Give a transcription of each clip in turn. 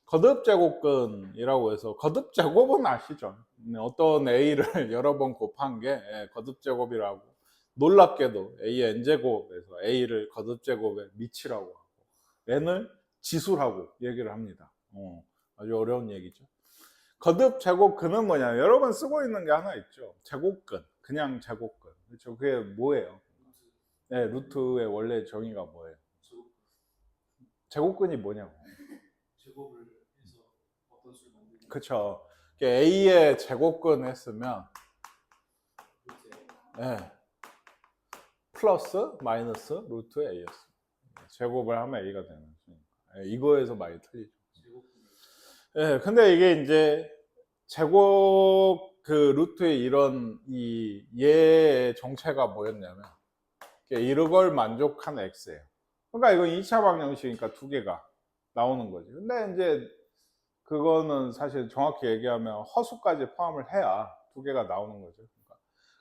거듭제곱근이라고 해서, 거듭제곱은 아시죠? 어떤 a를 여러 번 곱한 게 거듭제곱이라고. 놀랍게도 a의 n제곱에서 a를 거듭제곱의 미치라고 하고 n을 지수라고 얘기를 합니다. 아주 어려운 얘기죠. 거듭제곱근은 뭐냐? 여러 번 쓰고 있는 게 하나 있죠. 제곱근, 그냥 제곱근. 그렇죠? 그게 뭐예요? 네, 루트의 원래 정의가 뭐예요? 제곱근이 뭐냐고. 제곱을 해서 어떤 수를 만들기. 그쵸. a의 제곱근 했으면 네, 플러스 마이너스 루트 a였어요. 제곱을 하면 a가 되는 거니까. 이거에서 많이 틀리죠. 네, 근데 이게 이제 제곱 그 루트의 이런 이 얘의 정체가 뭐였냐면 이걸 만족한 x예요. 그러니까 이건 2차 방정식이니까 두 개가 나오는 거지. 근데 이제 그거는 사실 정확히 얘기하면 허수까지 포함을 해야 두 개가 나오는 거죠.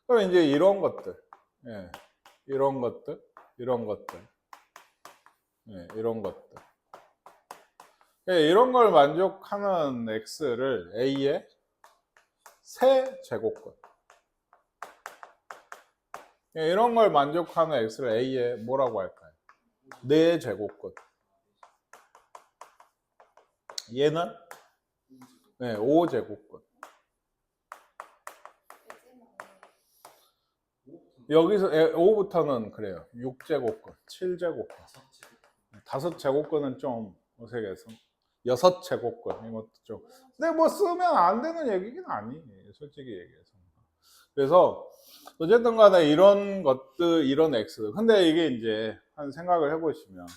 그럼 이제 이런 것들, 예, 이런 것들, 이런 것들, 예, 이런 것들. 예, 이런 걸 만족하는 x를 a의 세 제곱근. 예, 이런 걸 만족하는 x를 a의 뭐라고 할까요? 네 제곱근. 얘는 네, 5제곱근. 여기서 5부터는 그래요. 6제곱근, 7제곱근. 5제곱근은 좀 어색해서 6제곱근 이것도 좀. 근데 뭐 쓰면 안 되는 얘기긴 아니에요. 솔직히 얘기해서. 그래서 어쨌든 간에 이런 것들, 이런 x. 근데 이게 이제 한 생각을 해보시면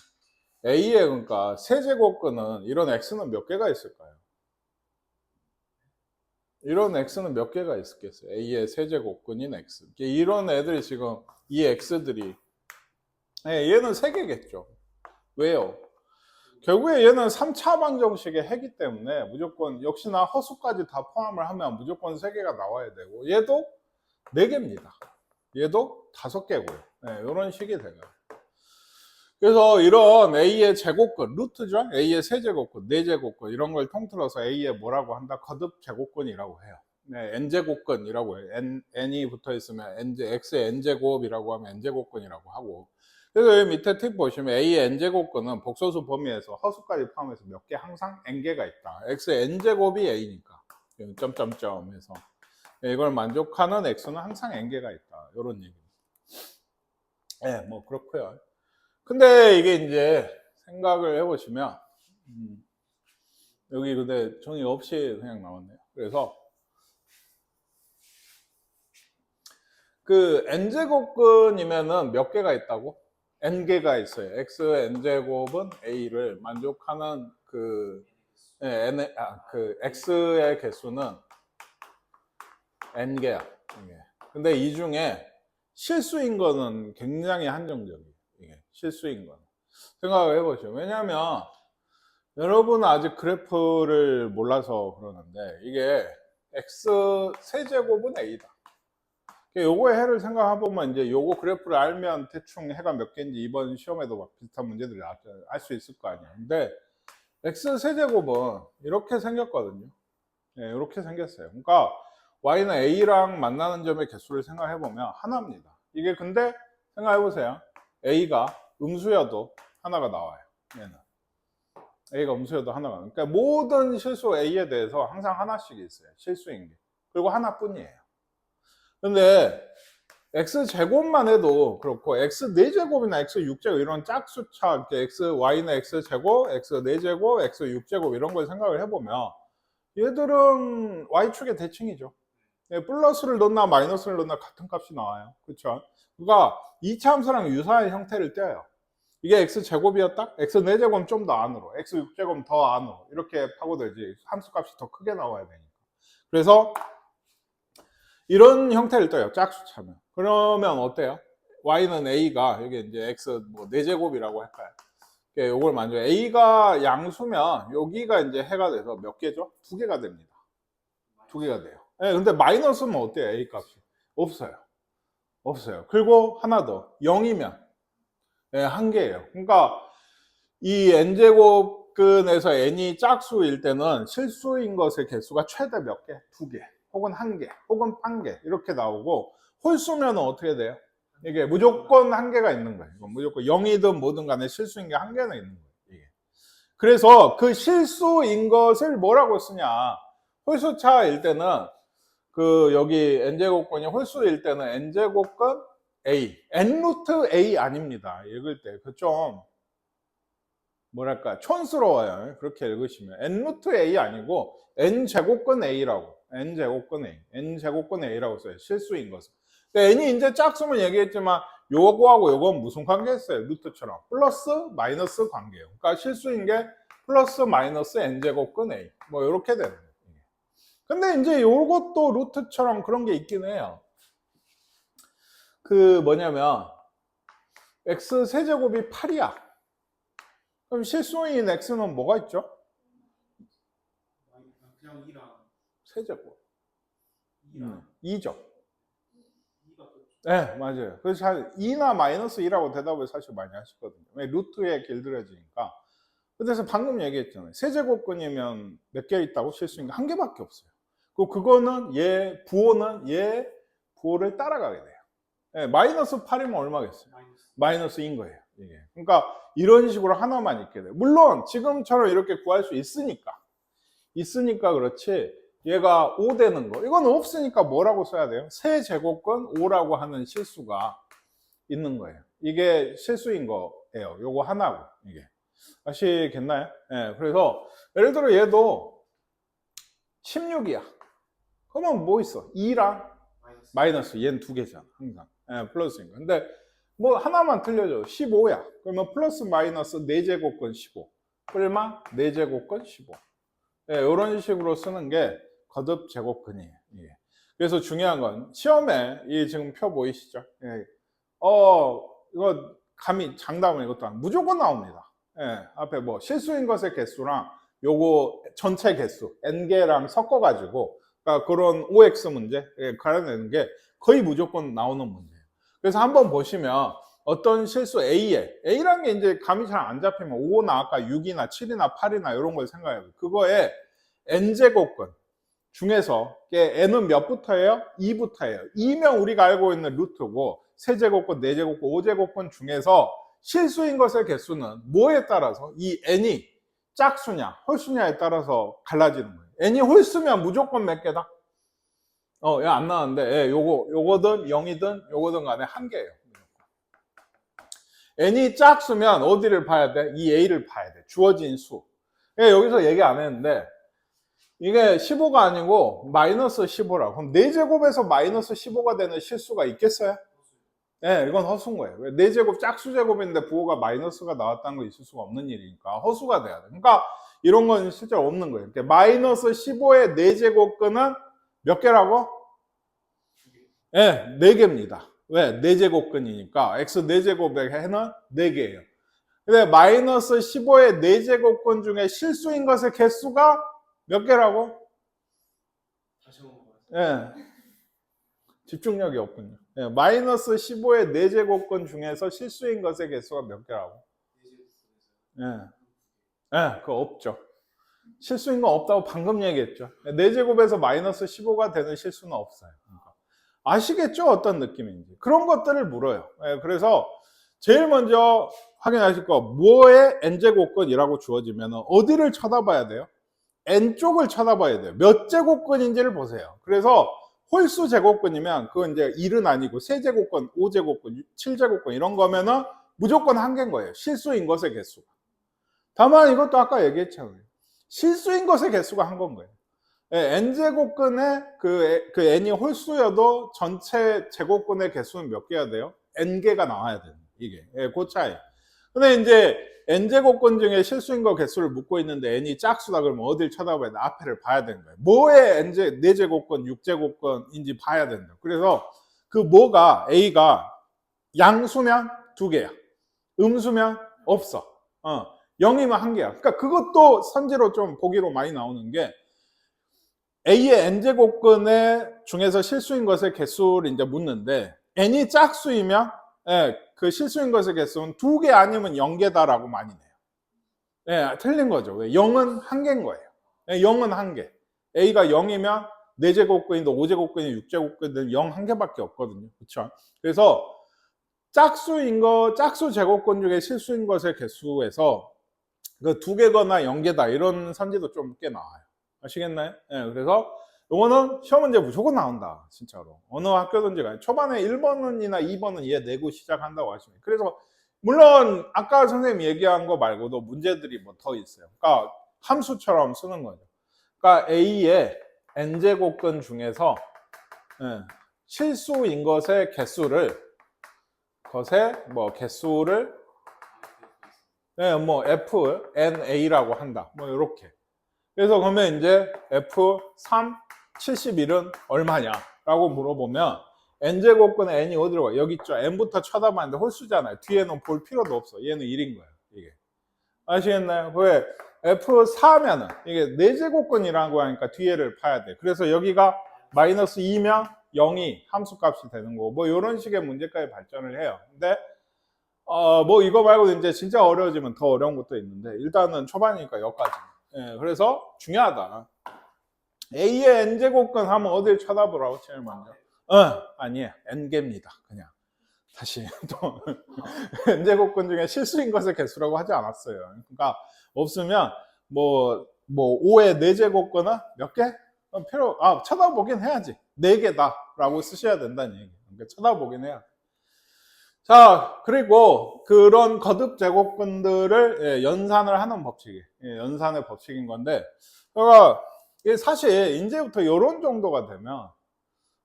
a의 그러니까 세제곱근은 이런 x는 몇 개가 있을까요? 이런 x는 몇 개가 있었겠어요? a의 세제곱근인 x. 이런 애들이 지금 이 x들이 얘는 3개겠죠. 왜요? 결국에 얘는 3차 방정식의 해기 때문에 무조건 역시나 허수까지 다 포함을 하면 무조건 3개가 나와야 되고 얘도 4개입니다. 얘도 5개고요. 이런 식이 돼요. 그래서 이런 a의 제곱근, 루트죠? a의 세제곱근, 4제곱근 이런 걸 통틀어서 a의 뭐라고 한다? 거듭 제곱근이라고 해요. n제곱근이라고 해요. n이 붙어 있으면 x의 n제곱이라고 하면 n제곱근이라고 하고. 그래서 여기 밑에 팁 보시면 a의 n제곱근은 복소수 범위에서 허수까지 포함해서 몇 개 항상 n개가 있다. x의 n제곱이 a니까 점점점 해서 이걸 만족하는 x는 항상 n개가 있다. 이런 얘기입니다. 네, 뭐 그렇고요. 근데 이게 이제 생각을 해보시면 여기 근데 정의 없이 그냥 나왔네요. 그래서 그 n제곱근이면은 몇 개가 있다고? n개가 있어요. x n제곱은 a를 만족하는 그 x의 개수는 n개야. 근데 이 중에 실수인 거는 굉장히 한정적이에요. 이게 실수인 거는. 생각을 해보시죠. 왜냐하면 여러분은 아직 그래프를 몰라서 그러는데 이게 x 세제곱은 a다. 요거의 해를 생각해보면 이제 요거 그래프를 알면 대충 해가 몇 개인지 이번 시험에도 막 비슷한 문제들을 알 수 있을 거 아니에요. 근데 x 세제곱은 이렇게 생겼거든요. 이렇게 생겼어요. 그러니까 y는 a랑 만나는 점의 개수를 생각해보면 하나입니다. 이게 근데 생각해보세요. a가 음수여도 하나가 나와요. 얘는 a가 음수여도 하나가 나와요. 그러니까 모든 실수 a에 대해서 항상 하나씩 있어요. 실수인 게. 그리고 하나뿐이에요. 근데 x제곱만 해도 그렇고 x 4제곱이나 x 6제곱 이런 짝수차 x, y는 x제곱, x 4제곱, x 6제곱 이런 걸 생각을 해보면 얘들은 y축의 대칭이죠. 플러스를 넣나 마이너스를 넣나 같은 값이 나와요. 그렇죠? 그러니까 2차 함수랑 유사한 형태를 떼요. 이게 x제곱이었다? x 4제곱은 좀 더 안으로, x 6제곱은 더 안으로 이렇게 파고들지 함수값이 더 크게 나와야 되니까. 그래서 이런 형태를 떠요. 짝수차면. 그러면 어때요? y는 a가 여기 이제 x 뭐 4제곱이라고 할까요? 요걸 만져 a가 양수면 여기가 이제 해가 돼서 몇 개죠? 2개가 됩니다. 2개가 돼요. 근데 마이너스면 어때요? a 값이? 없어요. 없어요. 그리고 하나 더 0이면 1개예요. 그러니까 이 n제곱 접근에서 n이 짝수일 때는 실수인 것의 개수가 최대 몇 개? 2개, 혹은 1개, 혹은 1개 이렇게 나오고, 홀수면 어떻게 돼요? 이게 무조건 1개가 있는 거예요. 무조건 0이든 뭐든 간에 실수인 게 1개는 있는 거예요. 이게. 그래서 그 실수인 것을 뭐라고 쓰냐? 홀수차일 때는 그 여기 n제곱근이 홀수일 때는 n제곱근 a, n 루트 a 아닙니다. 읽을 때 그 좀 뭐랄까 촌스러워요. 그렇게 읽으시면 n 루트 a 아니고 n 제곱근 a라고, n 제곱근 a, n 제곱근 a라고 써요. 실수인 것은. n이 이제 짝수면 얘기했지만 요거하고 요건 무슨 관계 있어요? 루트처럼 플러스 마이너스 관계예요. 그러니까 실수인 게 플러스 마이너스 n 제곱근 a 뭐 이렇게 되는 거예요. 근데 이제 요것도 루트처럼 그런 게 있긴 해요. 그 뭐냐면 x 세제곱이 8이야. 그럼 실수인 x는 뭐가 있죠? 그냥 2랑 세제곱. 2랑 2죠. 2가 네, 맞아요. 그래서 2나 마이너스 2라고 대답을 사실 많이 하시거든요. 왜? 루트에 길들여지니까. 그래서 방금 얘기했잖아요. 세제곱근이면 몇 개 있다고? 실수인 게 1개밖에 없어요. 그거는 얘 부호는 얘 부호를 따라가게 돼요. 네, 마이너스 8이면 얼마겠어요? 마이너스인 거예요. 이게. 그러니까 이런 식으로 하나만 있게 돼요. 물론 지금처럼 이렇게 구할 수 있으니까 그렇지, 얘가 5 되는 거 이건 없으니까 뭐라고 써야 돼요? 세제곱근 5라고 하는 실수가 있는 거예요. 이게 실수인 거예요. 요거 하나고. 이게 아시겠나요? 네, 그래서 예를 들어 얘도 16이야. 그러면 뭐 있어? 2랑 마이너스. 얘는 2개잖아 항상. 네, 플러스인 거. 근데 뭐 하나만 틀려줘. 15야. 그러면 플러스 마이너스 4제곱근 15. 그러면 4제곱근 15. 네, 이런 식으로 쓰는 게 거듭 제곱근이에요. 예. 그래서 중요한 건 시험에 이 지금 표 보이시죠? 예. 이거 감히 장담은 이것도 안 무조건 나옵니다. 예. 앞에 뭐 실수인 것의 개수랑 요거 전체 개수 n개랑 섞어가지고 그러니까 그런 OX 문제 가려내는 게 거의 무조건 나오는 문제예요. 그래서 한번 보시면 어떤 실수 A라는 게 이제 감이 잘 안 잡히면 5나 아까 6이나 7이나 8이나 이런 걸 생각해요. 그거에 n제곱근 중에서 n은 몇부터예요? 2부터예요. 2면 우리가 알고 있는 루트고 세제곱근, 네제곱근, 5제곱근 중에서 실수인 것의 개수는 뭐에 따라서 이 n이 짝수냐 홀수냐에 따라서 갈라지는 거예요. n이 홀수면 무조건 몇 개다? 얘 안 나왔는데 요거든 0이든 요거든 간에 1개예요. n이 짝수면 어디를 봐야 돼? 이 a를 봐야 돼. 주어진 수. 여기서 얘기 안 했는데 이게 15가 아니고 마이너스 15라고. 그럼 4제곱에서 마이너스 15가 되는 실수가 있겠어요? 네, 이건 허수인 거예요. 4제곱 짝수제곱인데 부호가 마이너스가 나왔다는 거 있을 수가 없는 일이니까 허수가 돼야 돼. 그러니까 이런 건 실제로 없는 거예요. 마이너스 15의 4제곱근은 몇 개라고? 네, 4개입니다. 왜? 4제곱근이니까 x 4제곱의 해는 4개예요. 근데 마이너스 15의 4제곱근 중에 실수인 것의 개수가 몇 개라고? 다시 한번 봐요. 예. 집중력이 없군요. 예, 마이너스 15의 4제곱근 중에서 실수인 것의 개수가 몇 개라고? 예. 예, 그거 없죠. 실수인 건 없다고 방금 얘기했죠. 4제곱에서 마이너스 15가 되는 실수는 없어요. 그러니까. 아시겠죠? 어떤 느낌인지. 그런 것들을 물어요. 예, 그래서 제일 먼저 확인하실 거, 뭐의 n제곱근이라고 주어지면 어디를 쳐다봐야 돼요? n쪽을 쳐다봐야 돼요. 몇 제곱근인지를 보세요. 그래서 홀수 제곱근이면 그건 이제 1은 아니고 세제곱근, 5제곱근, 7제곱근 이런 거면은 무조건 1개인 거예요. 실수인 것의 개수가. 다만 이것도 아까 얘기했잖아요. 실수인 것의 개수가 1건 거예요. n제곱근의 그 n이 홀수여도 전체 제곱근의 개수는 몇 개야 돼요? n개가 나와야 돼요. 이게 그 차이. 근데 이제 n제곱근 중에 실수인 거 개수를 묻고 있는데 n이 짝수다 그러면 어딜 쳐다봐야 돼? 앞에를 봐야 되는 거예요. 뭐의 4제곱근, 6제곱근인지 봐야 된다. 그래서 그 뭐가 a가 양수면 2개야. 음수면 없어. 0이면 1개야. 그러니까 그것도 선지로 좀 보기로 많이 나오는 게 a의 n제곱근의 중에서 실수인 것의 개수를 이제 묻는데 n이 짝수이면 그 실수인 것의 개수는 2개 아니면 0개다라고 많이 내요. 예, 틀린 거죠. 왜? 0은 한 개인 거예요. 예, 0은 한 개. A가 0이면 4제곱근인데 5제곱근이 6제곱근은 0 한 개밖에 없거든요. 그렇죠? 그래서 짝수 제곱근 중에 실수인 것의 개수에서 그 2개거나 0개다 이런 선지도 좀 꽤 나와요. 아시겠나요? 예, 그래서 요거는 시험 문제 무조건 나온다. 진짜로. 어느 학교든지 간에 초반에 1번이나 2번은 얘 내고 시작한다고 하시면. 그래서 물론 아까 선생님 얘기한 거 말고도 문제들이 뭐 더 있어요. 그러니까 함수처럼 쓰는 거죠. 그러니까 A의 n제곱근 중에서 예, 실수인 것의 개수를 예, 뭐 F, NA라고 한다. 뭐 이렇게. 그래서 그러면 이제 F3, 71은 얼마냐? 라고 물어보면 n제곱근의 n이 어디로 가? 여기 있죠. n부터 쳐다봤는데 홀수잖아요. 뒤에는 볼 필요도 없어. 얘는 1인 거예요. 이게. 아시겠나요? 왜? F4면은 이게 4제곱근이라고 하니까 뒤에를 파야 돼. 그래서 여기가 마이너스 2면 0이 함수값이 되는 거고 뭐 이런 식의 문제까지 발전을 해요. 근데 뭐 이거 말고 이제 진짜 어려워지면 더 어려운 것도 있는데 일단은 초반이니까 여기까지. 예, 그래서 중요하다. A의 n제곱근 하면 어딜 쳐다보라고 제일 먼저. 아니에요. n개입니다. 그냥. 다시 또 n제곱근 중에 실수인 것의 개수라고 하지 않았어요. 그러니까 없으면 뭐 5의 4제곱근은 몇 개? 쳐다보긴 해야지. 4개다 라고 쓰셔야 된다는 얘기예요. 그러니까 쳐다보긴 해야 돼. 자, 그리고 그런 거듭 제곱근들을 연산을 하는 법칙이에요. 연산의 법칙인 건데, 그러니까 사실 이제부터 이런 정도가 되면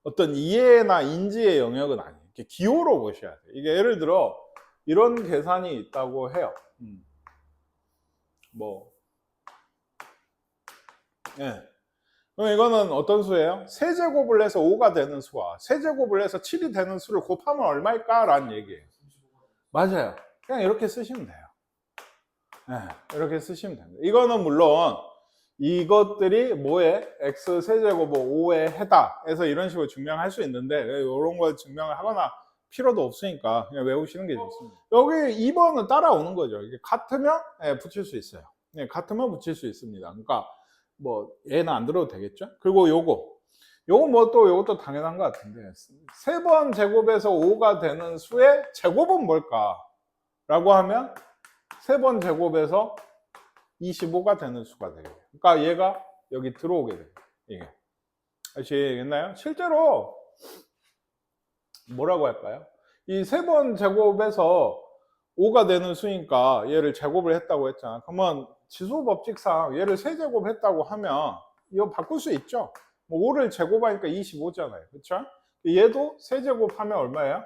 어떤 이해나 인지의 영역은 아니에요. 이렇게 기호로 보셔야 돼요. 이게 예를 들어 이런 계산이 있다고 해요. 예. 그럼 이거는 어떤 수예요? 세제곱을 해서 5가 되는 수와 세제곱을 해서 7이 되는 수를 곱하면 얼마일까? 라는 얘기예요. 맞아요. 그냥 이렇게 쓰시면 돼요. 네, 이렇게 쓰시면 됩니다. 이거는 물론 이것들이 뭐에 x 세제곱 5에 해다 해서 이런 식으로 증명할 수 있는데 이런 걸 증명을 하거나 필요도 없으니까 그냥 외우시는 게 좋습니다. 여기 2번은 따라오는 거죠. 이게 같으면 붙일 수 있어요. 네, 같으면 붙일 수 있습니다. 그러니까 뭐 얘는 안 들어도 되겠죠. 그리고 요거 뭐 또 요것도 당연한 것 같은데 3번 제곱에서 5가 되는 수의 제곱은 뭘까? 라고 하면 3번 제곱에서 25가 되는 수가 되겠네요. 그러니까 얘가 여기 들어오게 돼요. 이게. 아시겠나요? 실제로 뭐라고 할까요? 이 3번 제곱에서 5가 되는 수니까 얘를 제곱을 했다고 했잖아. 그러면 지수 법칙상 얘를 세제곱 했다고 하면 이거 바꿀 수 있죠. 뭐 5를 제곱하니까 25잖아요. 그렇죠? 얘도 세제곱하면 얼마예요?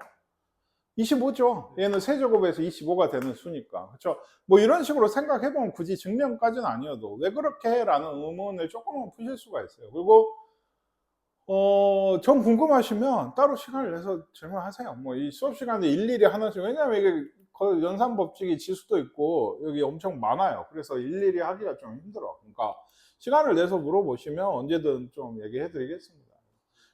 25죠. 얘는 세제곱에서 25가 되는 수니까. 그렇죠? 뭐 이런 식으로 생각해보면 굳이 증명까지는 아니어도 왜 그렇게 해? 라는 의문을 조금은 푸실 수가 있어요. 그리고 좀 궁금하시면 따로 시간을 내서 질문하세요. 뭐 이 수업 시간에 일일이 하나씩, 왜냐면 이게 연산 법칙이 지수도 있고 여기 엄청 많아요. 그래서 일일이 하기가 좀 힘들어. 그러니까 시간을 내서 물어보시면 언제든 좀 얘기해 드리겠습니다.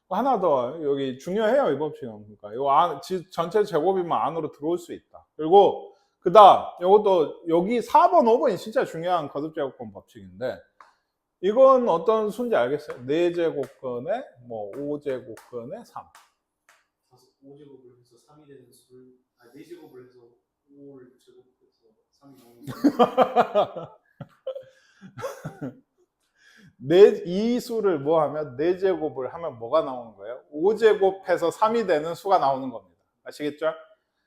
하나 더 여기 중요해요. 이 법칙은. 그러니까 요 전체 제곱이면 안으로 들어올 수 있다. 그리고 그다음 이것도 여기 4번 5번이 진짜 중요한 거듭제곱권 법칙인데 이건 어떤 수인지 알겠어요? 4제곱근에 뭐 5제곱근에 3. 5제곱을 해서 3이 되는 수를 4제곱을 해서 5를 제곱해서 3이 나오는 이 수를 뭐 하면 4제곱을 하면 뭐가 나오는 거예요? 5제곱해서 3이 되는 수가 나오는 겁니다. 아시겠죠?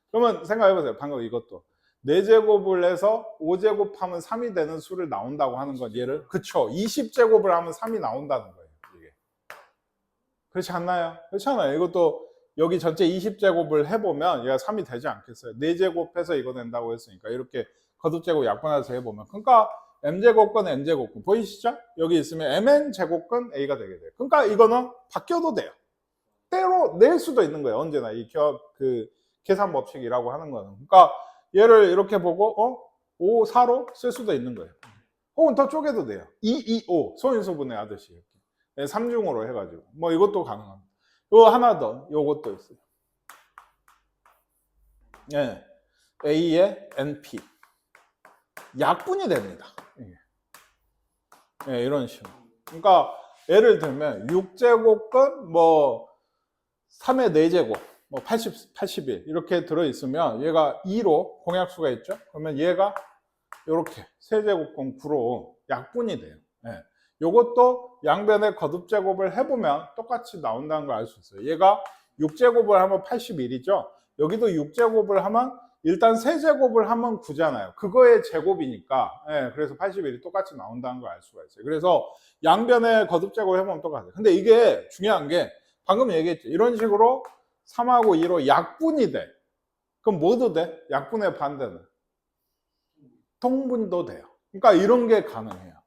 그러면 생각해 보세요. 방금 이것도 4제곱을 해서 5제곱하면 3이 되는 수를 나온다고 하는 건 얘를, 그쵸? 20제곱을 하면 3이 나온다는 거예요. 이게. 그렇지 않나요? 그렇잖아요. 이것도 여기 전체 20제곱을 해보면 얘가 3이 되지 않겠어요? 4제곱해서 이거 된다고 했으니까 이렇게 거듭제곱 약분해서 해보면, 그러니까 m제곱근 n제곱근 보이시죠? 여기 있으면 mn제곱근 a가 되게 돼요. 그러니까 이거는 바뀌어도 돼요. 때로 낼 수도 있는 거예요. 언제나 이 계산 법칙이라고 하는 거는. 그러니까 얘를 이렇게 보고 5, 4로 쓸 수도 있는 거예요. 혹은 더 쪼개도 돼요. 2, 2, 5 소인수분해 하듯이 이렇게 3중으로 해가지고 뭐 이것도 가능합니다. 요 하나 더 요것도 있어요. 예, A의 NP 약분이 됩니다. 이게. 네, 이런 식으로. 그러니까 예를 들면 6제곱근 뭐 3의 4제곱 뭐 81 이렇게 들어있으면 얘가 2로 공약수가 있죠. 그러면 얘가 이렇게 세제곱근 9로 약분이 돼요. 예. 요것도 양변의 거듭제곱을 해보면 똑같이 나온다는 걸 알 수 있어요. 얘가 6제곱을 하면 81이죠. 여기도 6제곱을 하면 일단 세제곱을 하면 9잖아요. 그거의 제곱이니까. 예, 그래서 81이 똑같이 나온다는 걸 알 수가 있어요. 그래서 양변의 거듭제곱을 해보면 똑같아요. 근데 이게 중요한 게 방금 얘기했죠. 이런 식으로 3하고 2로 약분이 돼. 그럼 뭐도 돼? 약분의 반대는? 통분도 돼요. 그러니까 이런 게 가능해요.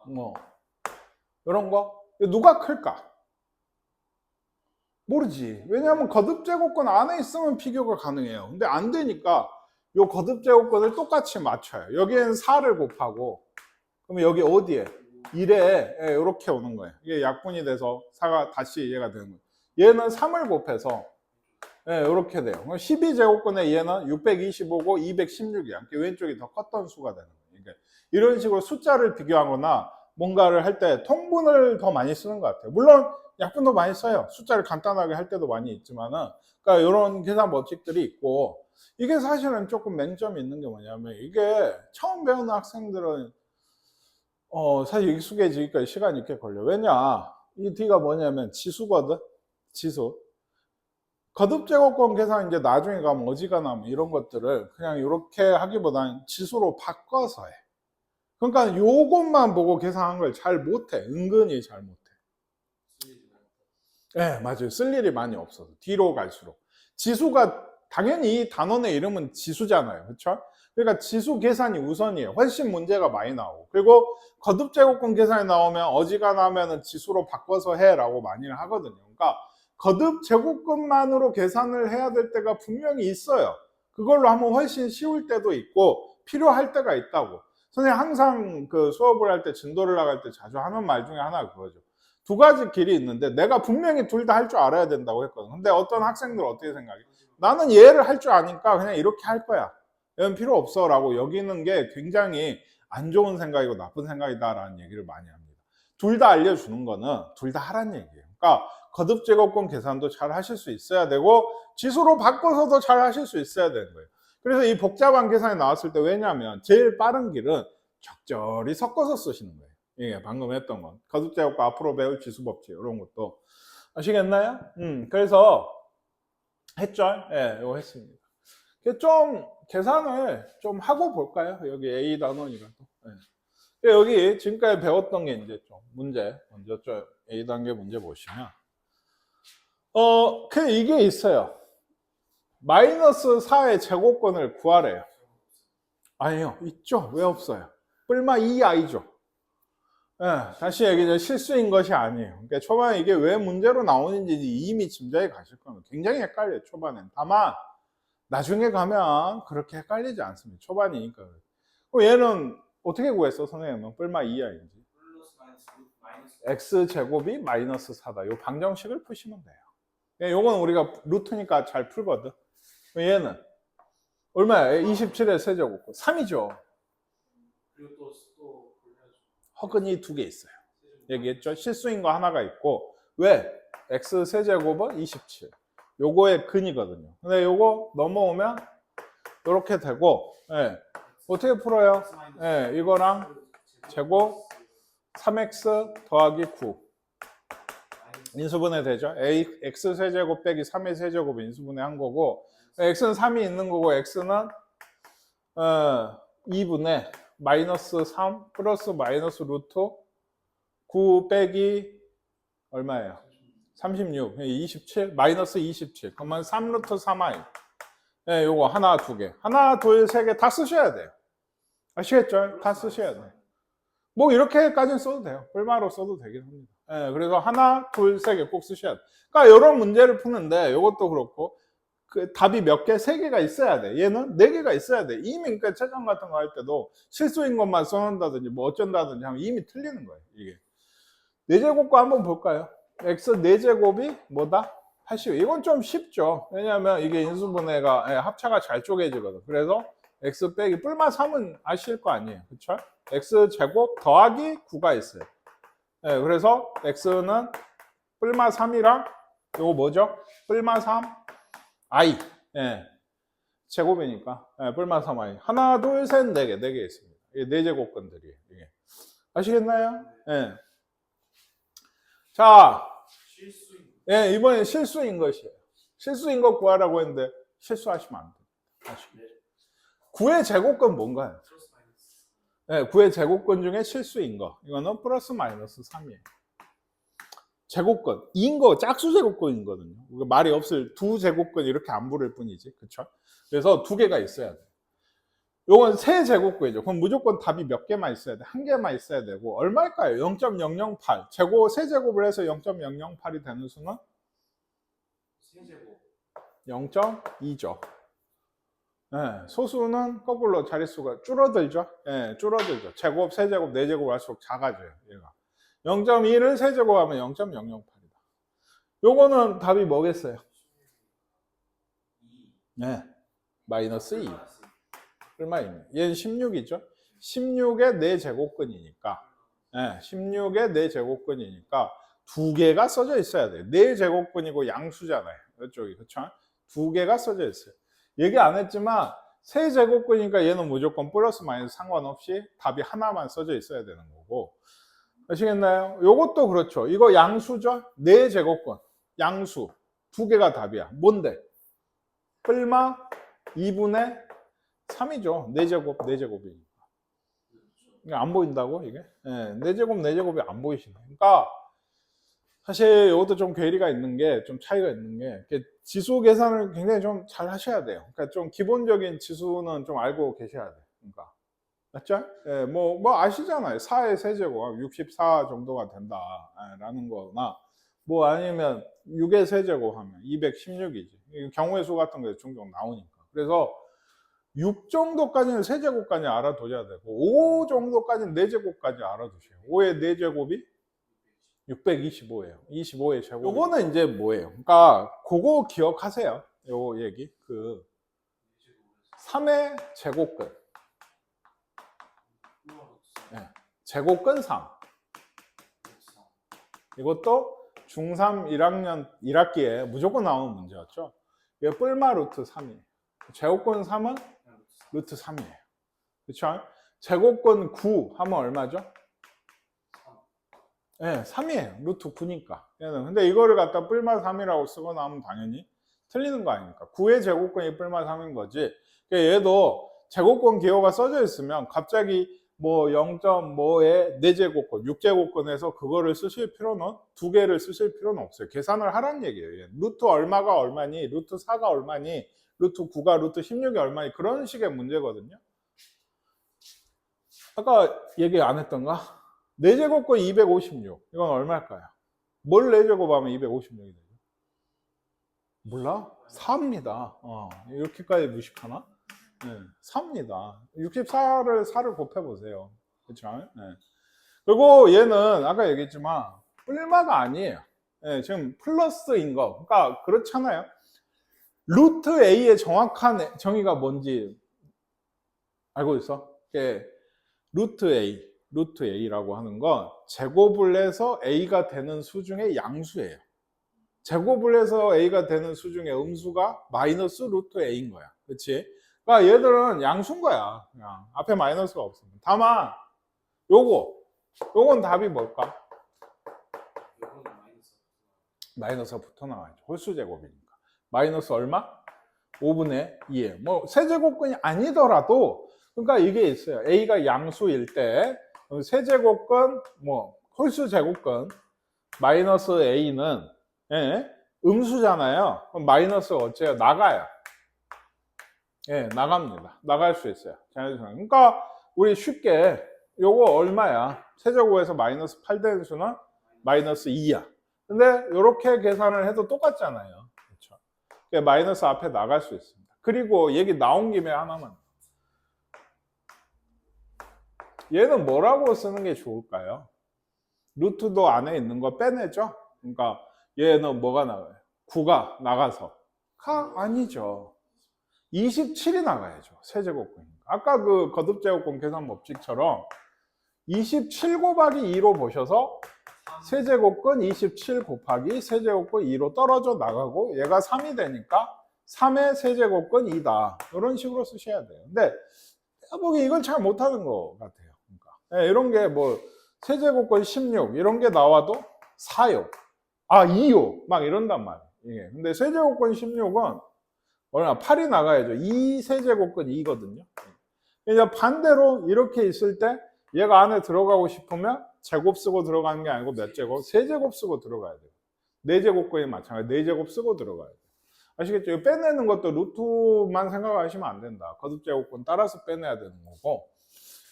뭐 이런 거 누가 클까? 모르지. 왜냐하면 거듭제곱권 안에 있으면 비교가 가능해요. 근데 안 되니까 이 거듭제곱권을 똑같이 맞춰요. 여기엔 4를 곱하고 그러면 여기 어디에? 1에 이렇게 오는 거예요. 이게 약분이 돼서 4가 다시 얘가 되는 거예요. 얘는 3을 곱해서 이렇게 돼요. 12제곱권에 얘는 625고 216이야. 왼쪽이 더 컸던 수가 되는 거예요. 그러니까 이런 식으로 숫자를 비교하거나 뭔가를 할 때 통분을 더 많이 쓰는 것 같아요. 물론 약분도 많이 써요. 숫자를 간단하게 할 때도 많이 있지만은, 그러니까 이런 계산 법칙들이 있고, 이게 사실은 조금 맹점이 있는 게 뭐냐면, 이게 처음 배우는 학생들은 사실 익숙해지기까지 시간이 꽤 걸려. 왜냐? 이 D가 뭐냐면 지수거든. 지수. 거듭제곱권 계산 이제 나중에 가면 어지간하면 이런 것들을 그냥 이렇게 하기보다는 지수로 바꿔서 해. 그러니까 요것만 보고 계산한 걸 잘 못해. 은근히 잘 못해. 네, 맞아요. 쓸 일이 많이 없어서. 뒤로 갈수록. 지수가, 당연히 이 단원의 이름은 지수잖아요. 그렇죠? 그러니까 지수 계산이 우선이에요. 훨씬 문제가 많이 나오고. 그리고 거듭제곱권 계산이 나오면 어지간하면 지수로 바꿔서 해라고 많이 하거든요. 그러니까 거듭제곱권만으로 계산을 해야 될 때가 분명히 있어요. 그걸로 하면 훨씬 쉬울 때도 있고 필요할 때가 있다고. 선생님 항상 그 수업을 할 때 진도를 나갈 때 자주 하는 말 중에 하나가 그거죠. 두 가지 길이 있는데 내가 분명히 둘 다 할 줄 알아야 된다고 했거든. 근데 어떤 학생들 어떻게 생각해? 나는 얘를 할 줄 아니까 그냥 이렇게 할 거야. 이건 필요 없어 라고 여기는 게 굉장히 안 좋은 생각이고 나쁜 생각이다라는 얘기를 많이 합니다. 둘 다 알려주는 거는 둘 다 하라는 얘기예요. 그러니까 거듭제곱권 계산도 잘 하실 수 있어야 되고 지수로 바꿔서도 잘 하실 수 있어야 되는 거예요. 그래서 이 복잡한 계산이 나왔을 때 왜냐하면 제일 빠른 길은 적절히 섞어서 쓰시는 거예요. 예, 방금 했던 건 거듭제곱과 앞으로 배울 지수법칙 이런 것도 아시겠나요? 그래서 했죠? 예, 이거 했습니다. 좀 계산을 좀 하고 볼까요? 여기 A 단원이라도. 예. 여기 지금까지 배웠던 게 이제 좀 문제 먼저 좀 A 단계 문제 보시면 이게 있어요. 마이너스 4의 제곱권을 구하래요. 아니요, 있죠. 왜 없어요? 뿔마 2i죠. 예, 다시 얘기죠. 실수인 것이 아니에요. 그러니까 초반에 이게 왜 문제로 나오는지 이미 짐작이 가실 겁니다. 굉장히 헷갈려요, 초반엔. 다만, 나중에 가면 그렇게 헷갈리지 않습니다. 초반이니까. 그럼 얘는 어떻게 구했어, 선생님은? 뿔마 2i인지. x제곱이 마이너스 4다. 요 방정식을 푸시면 돼요. 요건 우리가 루트니까 잘 풀거든. 얘는 얼마야? 27의 세제곱 3이죠. 그리고 또 허근이 두 개 있어요. 얘기했죠? 실수인 거 하나가 있고 왜? x 세제곱은 27. 요거의 근이거든요. 근데 요거 넘어오면 이렇게 되고 예. 어떻게 풀어요? 예, 이거랑 제곱 3x 더하기 9 인수분해 되죠? x 세제곱 빼기 3의 세제곱 인수분해 한 거고 x는 3이 있는 거고 x는 2분의 마이너스 3 플러스 마이너스 루트 9 빼기 얼마예요? 36, 27, 마이너스 27 그러면 3루트 3i 네, 요거 하나, 두 개 하나, 둘, 세 개 다 쓰셔야 돼요. 아시겠죠? 다 쓰셔야 돼요. 뭐 이렇게까지는 써도 돼요. 뿔마로 써도 되긴 합니다. 네, 그래서 하나, 둘, 세 개 꼭 쓰셔야 돼요. 그러니까 이런 문제를 푸는데 이것도 그렇고 그 답이 몇 개? 세 개가 있어야 돼. 얘는 네 개가 있어야 돼. 이미 그러니까 채점 같은 거 할 때도 실수인 것만 써놓는다든지 뭐 어쩐다든지 하면 이미 틀리는 거예요. 이게 4제곱과 한번 볼까요? x 4제곱이 뭐다? 80. 이건 좀 쉽죠. 왜냐하면 이게 인수분해가 합차가 잘 쪼개지거든. 그래서 x 빼기 뿔마 3은 아실 거 아니에요. 그쵸? x 제곱 더하기 9가 있어요. 그래서 x는 뿔마 3이랑 요거 뭐죠? 뿔마 3 i 제곱이니까 뿔마 3i 하나 둘셋 4개 4개 있습니다. 이게 4제곱근들이에요. 이게. 아시겠나요? 자, 실수인 이번엔 실수인 것이에요. 실수인 것 구하라고 했는데 실수하시면 안 돼요. 아시겠죠? 9의 제곱근 뭔가요? 플러스 마이너스 9의 제곱근 중에 실수인 거. 이거는 플러스 마이너스 3이에요. 제곱근. 2인 거 짝수 제곱근이거든요. 말이 없을 두 제곱근 이렇게 안 부를 뿐이지. 그쵸? 그래서 2개가 있어야 돼. 요건 세 제곱근이죠. 그럼 무조건 답이 몇 개만 있어야 돼? 한 개만 있어야 되고 얼마일까요? 0.008. 제곱 세제곱을 해서 0.008이 되는 수는 세제곱 0.2죠. 소수는 거꾸로 자릿수가 줄어들죠. 줄어들죠. 제곱, 세제곱, 네제곱 할수록 작아져요. 얘가 0.2를 세제곱하면 0.008이다. 요거는 답이 뭐겠어요? 2 마이너스 2. 마이너스 얼마입니까? 얘는 16이죠. 16의 4제곱근이니까 16의 4제곱근이니까 2개가 써져 있어야 돼요. 4제곱근이고 양수잖아요. 이쪽이. 그쵸? 2개가 써져 있어요. 얘기 안 했지만 세제곱근이니까 얘는 무조건 플러스 마이너스 상관없이 답이 하나만 써져 있어야 되는 거고. 아시겠나요? 요것도 그렇죠. 이거 양수죠? 4제곱근. 양수. 2개가 답이야. 뭔데? 뿔마 2분의 3이죠. 4제곱, 4제곱이니까. 이게 안 보인다고, 이게? 4제곱, 4제곱이 안 보이시네. 그러니까, 사실 이것도 좀 괴리가 있는 게, 좀 차이가 있는 게, 지수 계산을 굉장히 좀 잘 하셔야 돼요. 그러니까 좀 기본적인 지수는 좀 알고 계셔야 돼요. 그러니까. 맞죠? 뭐 아시잖아요. 4의 세제곱, 64 정도가 된다. 라는 거나, 뭐 아니면 6의 세제곱 하면 216이지. 경우의 수 같은 게 종종 나오니까. 그래서 6 정도까지는 세제곱까지 알아두셔야 되고 5 정도까지는 4제곱까지 알아두세요. 5의 4제곱이 625예요. 25의 제곱. 요거는 이제 뭐예요? 그러니까 그거 기억하세요. 요 얘기. 그 3의 제곱근. 제곱근 3. 이것도 중3 1학년 1학기에 무조건 나오는 문제였죠. 이게 뿔마 루트 3이에요. 제곱근 3은 루트 3이에요. 그쵸? 제곱근 9 하면 얼마죠? 3이에요. 루트 9니까. 얘는. 근데 이거를 갖다 뿔마 3이라고 쓰거나 하면 당연히 틀리는 거 아닙니까? 9의 제곱근이 뿔마 3인 거지. 그러니까 얘도 제곱근 기호가 써져 있으면 갑자기 뭐 0.5의 4제곱근, 6제곱근에서 그거를 쓰실 필요는 2개를 쓰실 필요는 없어요. 계산을 하라는 얘기예요. 얘. 루트 얼마가 얼마니, 루트 4가 얼마니, 루트 9가 루트 16이 얼마니 그런 식의 문제거든요. 아까 얘기 안 했던가? 4제곱근 256. 이건 얼마일까요? 뭘 4제곱하면 256이 되죠? 몰라? 4입니다. 이렇게까지 무식하나? 4입니다. 64를 4를 곱해보세요. 그렇죠? 그리고 얘는 아까 얘기했지만 뿔마가 아니에요. 지금 플러스인 거. 그러니까 그렇잖아요. 루트 A의 정확한 정의가 뭔지 알고 있어? 루트 A라고 하는 건 제곱을 해서 A가 되는 수 중에 양수예요. 제곱을 해서 A가 되는 수 중에 음수가 마이너스 루트 A인 거야. 그렇지? 그러니까 얘들은 양수인 거야. 그냥 앞에 마이너스가 없으면. 다만 요건 답이 뭘까? 요거는 마이너스 마이너스가 붙어 나와야죠. 홀수 제곱이니까. 마이너스 얼마? 5분의 2에. 뭐 세제곱근이 아니더라도 그러니까 이게 있어요. A가 양수일 때 세제곱근 뭐 홀수 제곱근 마이너스 A는 음수잖아요. 그럼 마이너스가 어째요? 나가요. 나갑니다. 나갈 수 있어요. 그러니까 우리 쉽게 요거 얼마야? 세제곱에서 마이너스 8 되는 수는 마이너스 2야. 근데 이렇게 계산을 해도 똑같잖아요. 그렇죠? 그러니까 마이너스 앞에 나갈 수 있습니다. 그리고 얘기 나온 김에 하나만. 얘는 뭐라고 쓰는 게 좋을까요? 루트도 안에 있는 거 빼내죠? 그러니까 얘는 뭐가 나와요? 9가 나가서 아니죠. 27이 나가야죠. 세제곱근이니까. 아까 그 거듭제곱근 계산 법칙처럼 27 곱하기 2로 보셔서 세제곱근 27 곱하기 세제곱근 2로 떨어져 나가고 얘가 3이 되니까 3의 세제곱근 2다. 이런 식으로 쓰셔야 돼요. 근데 내가 보기 이건 잘 못하는 것 같아요. 그러니까. 네, 이런 게 뭐 세제곱근 16 이런 게 나와도 4요. 2요. 막 이런단 말이에요. 이게. 근데 세제곱근 16은 얼마 8이 나가야죠. 2 세제곱근 2거든요. 이제 반대로 이렇게 있을 때 얘가 안에 들어가고 싶으면 제곱 쓰고 들어가는 게 아니고 몇 제곱? 세제곱 쓰고 들어가야 돼요. 4제곱근이 마찬가지. 4제곱 쓰고 들어가야 돼요. 아시겠죠? 이거 빼내는 것도 루트만 생각하시면 안 된다. 거듭제곱근 따라서 빼내야 되는 거고.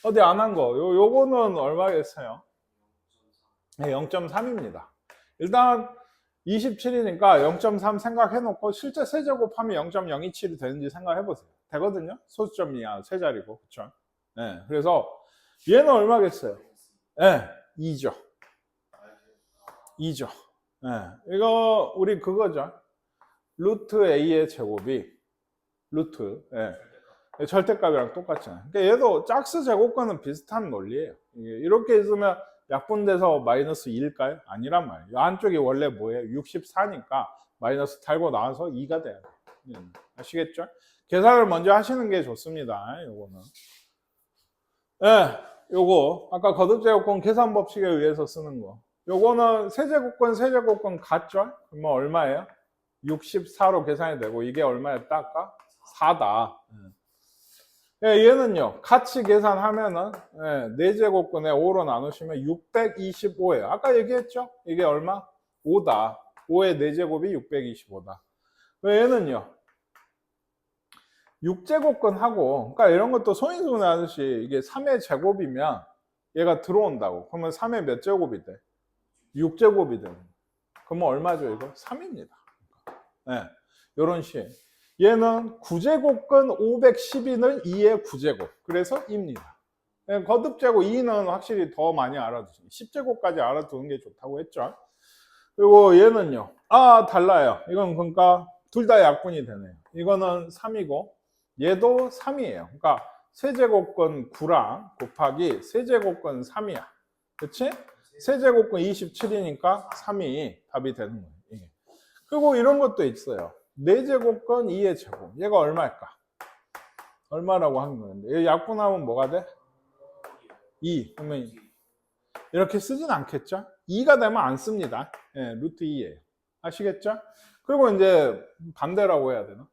어디 안 한 거? 요거는 얼마겠어요? 네, 0.3입니다. 일단 27이니까 0.3 생각해놓고 실제 세제곱하면 0.027이 되는지 생각해보세요. 되거든요? 소수점이야, 세 자리고. 그쵸? 네, 그래서 얘는 얼마겠어요? 네, 2죠. 2죠. 네, 이거 우리 그거죠. 루트 A의 제곱이 루트 절대값이랑 똑같잖아요. 그러니까 얘도 짝수 제곱과는 비슷한 논리예요. 이렇게 있으면 약분돼서 마이너스 2일까요? 아니란 말이에요. 이 안쪽이 원래 뭐예요? 64니까 마이너스 달고 나와서 2가 돼야 돼요. 아시겠죠? 계산을 먼저 하시는 게 좋습니다. 요거는. 요거 아까 거듭제곱근 계산 법칙에 의해서 쓰는 거. 요거는 세제곱근 같죠? 그러면 얼마예요? 64로 계산이 되고 이게 얼마였다 아까? 4다. 얘는요 같이 계산하면은 4제곱근에 5로 나누시면 625예요. 아까 얘기했죠? 이게 얼마? 5다. 5의 4제곱이 625다. 얘는요 6제곱근하고 그러니까 이런 것도 소인수분해 하듯이 이게 3의 제곱이면 얘가 들어온다고. 그러면 3의 몇 제곱이 돼? 6제곱이 되는. 그러면 얼마죠 이거? 3입니다. 이런 식. 얘는 9제곱근 512는 2의 9제곱. 그래서 2입니다. 거듭제곱 2는 확실히 더 많이 알아두시면 10제곱까지 알아두는 게 좋다고 했죠. 그리고 얘는요. 달라요. 이건 그러니까 둘 다 약분이 되네요. 이거는 3이고 얘도 3이에요. 그러니까 세제곱근 9랑 곱하기 세제곱근 3이야. 그치? 세제곱근 27이니까 3이 답이 되는 거예요. 이게. 그리고 이런 것도 있어요. 4제곱근 2의 제곱. 얘가 얼마일까? 얼마라고 하는 건데. 얘 약분하면 뭐가 돼? 2. 그러면 이렇게 쓰진 않겠죠? 2가 되면 안 씁니다. 루트 2예요. 아시겠죠? 그리고 이제 반대라고 해야 되나?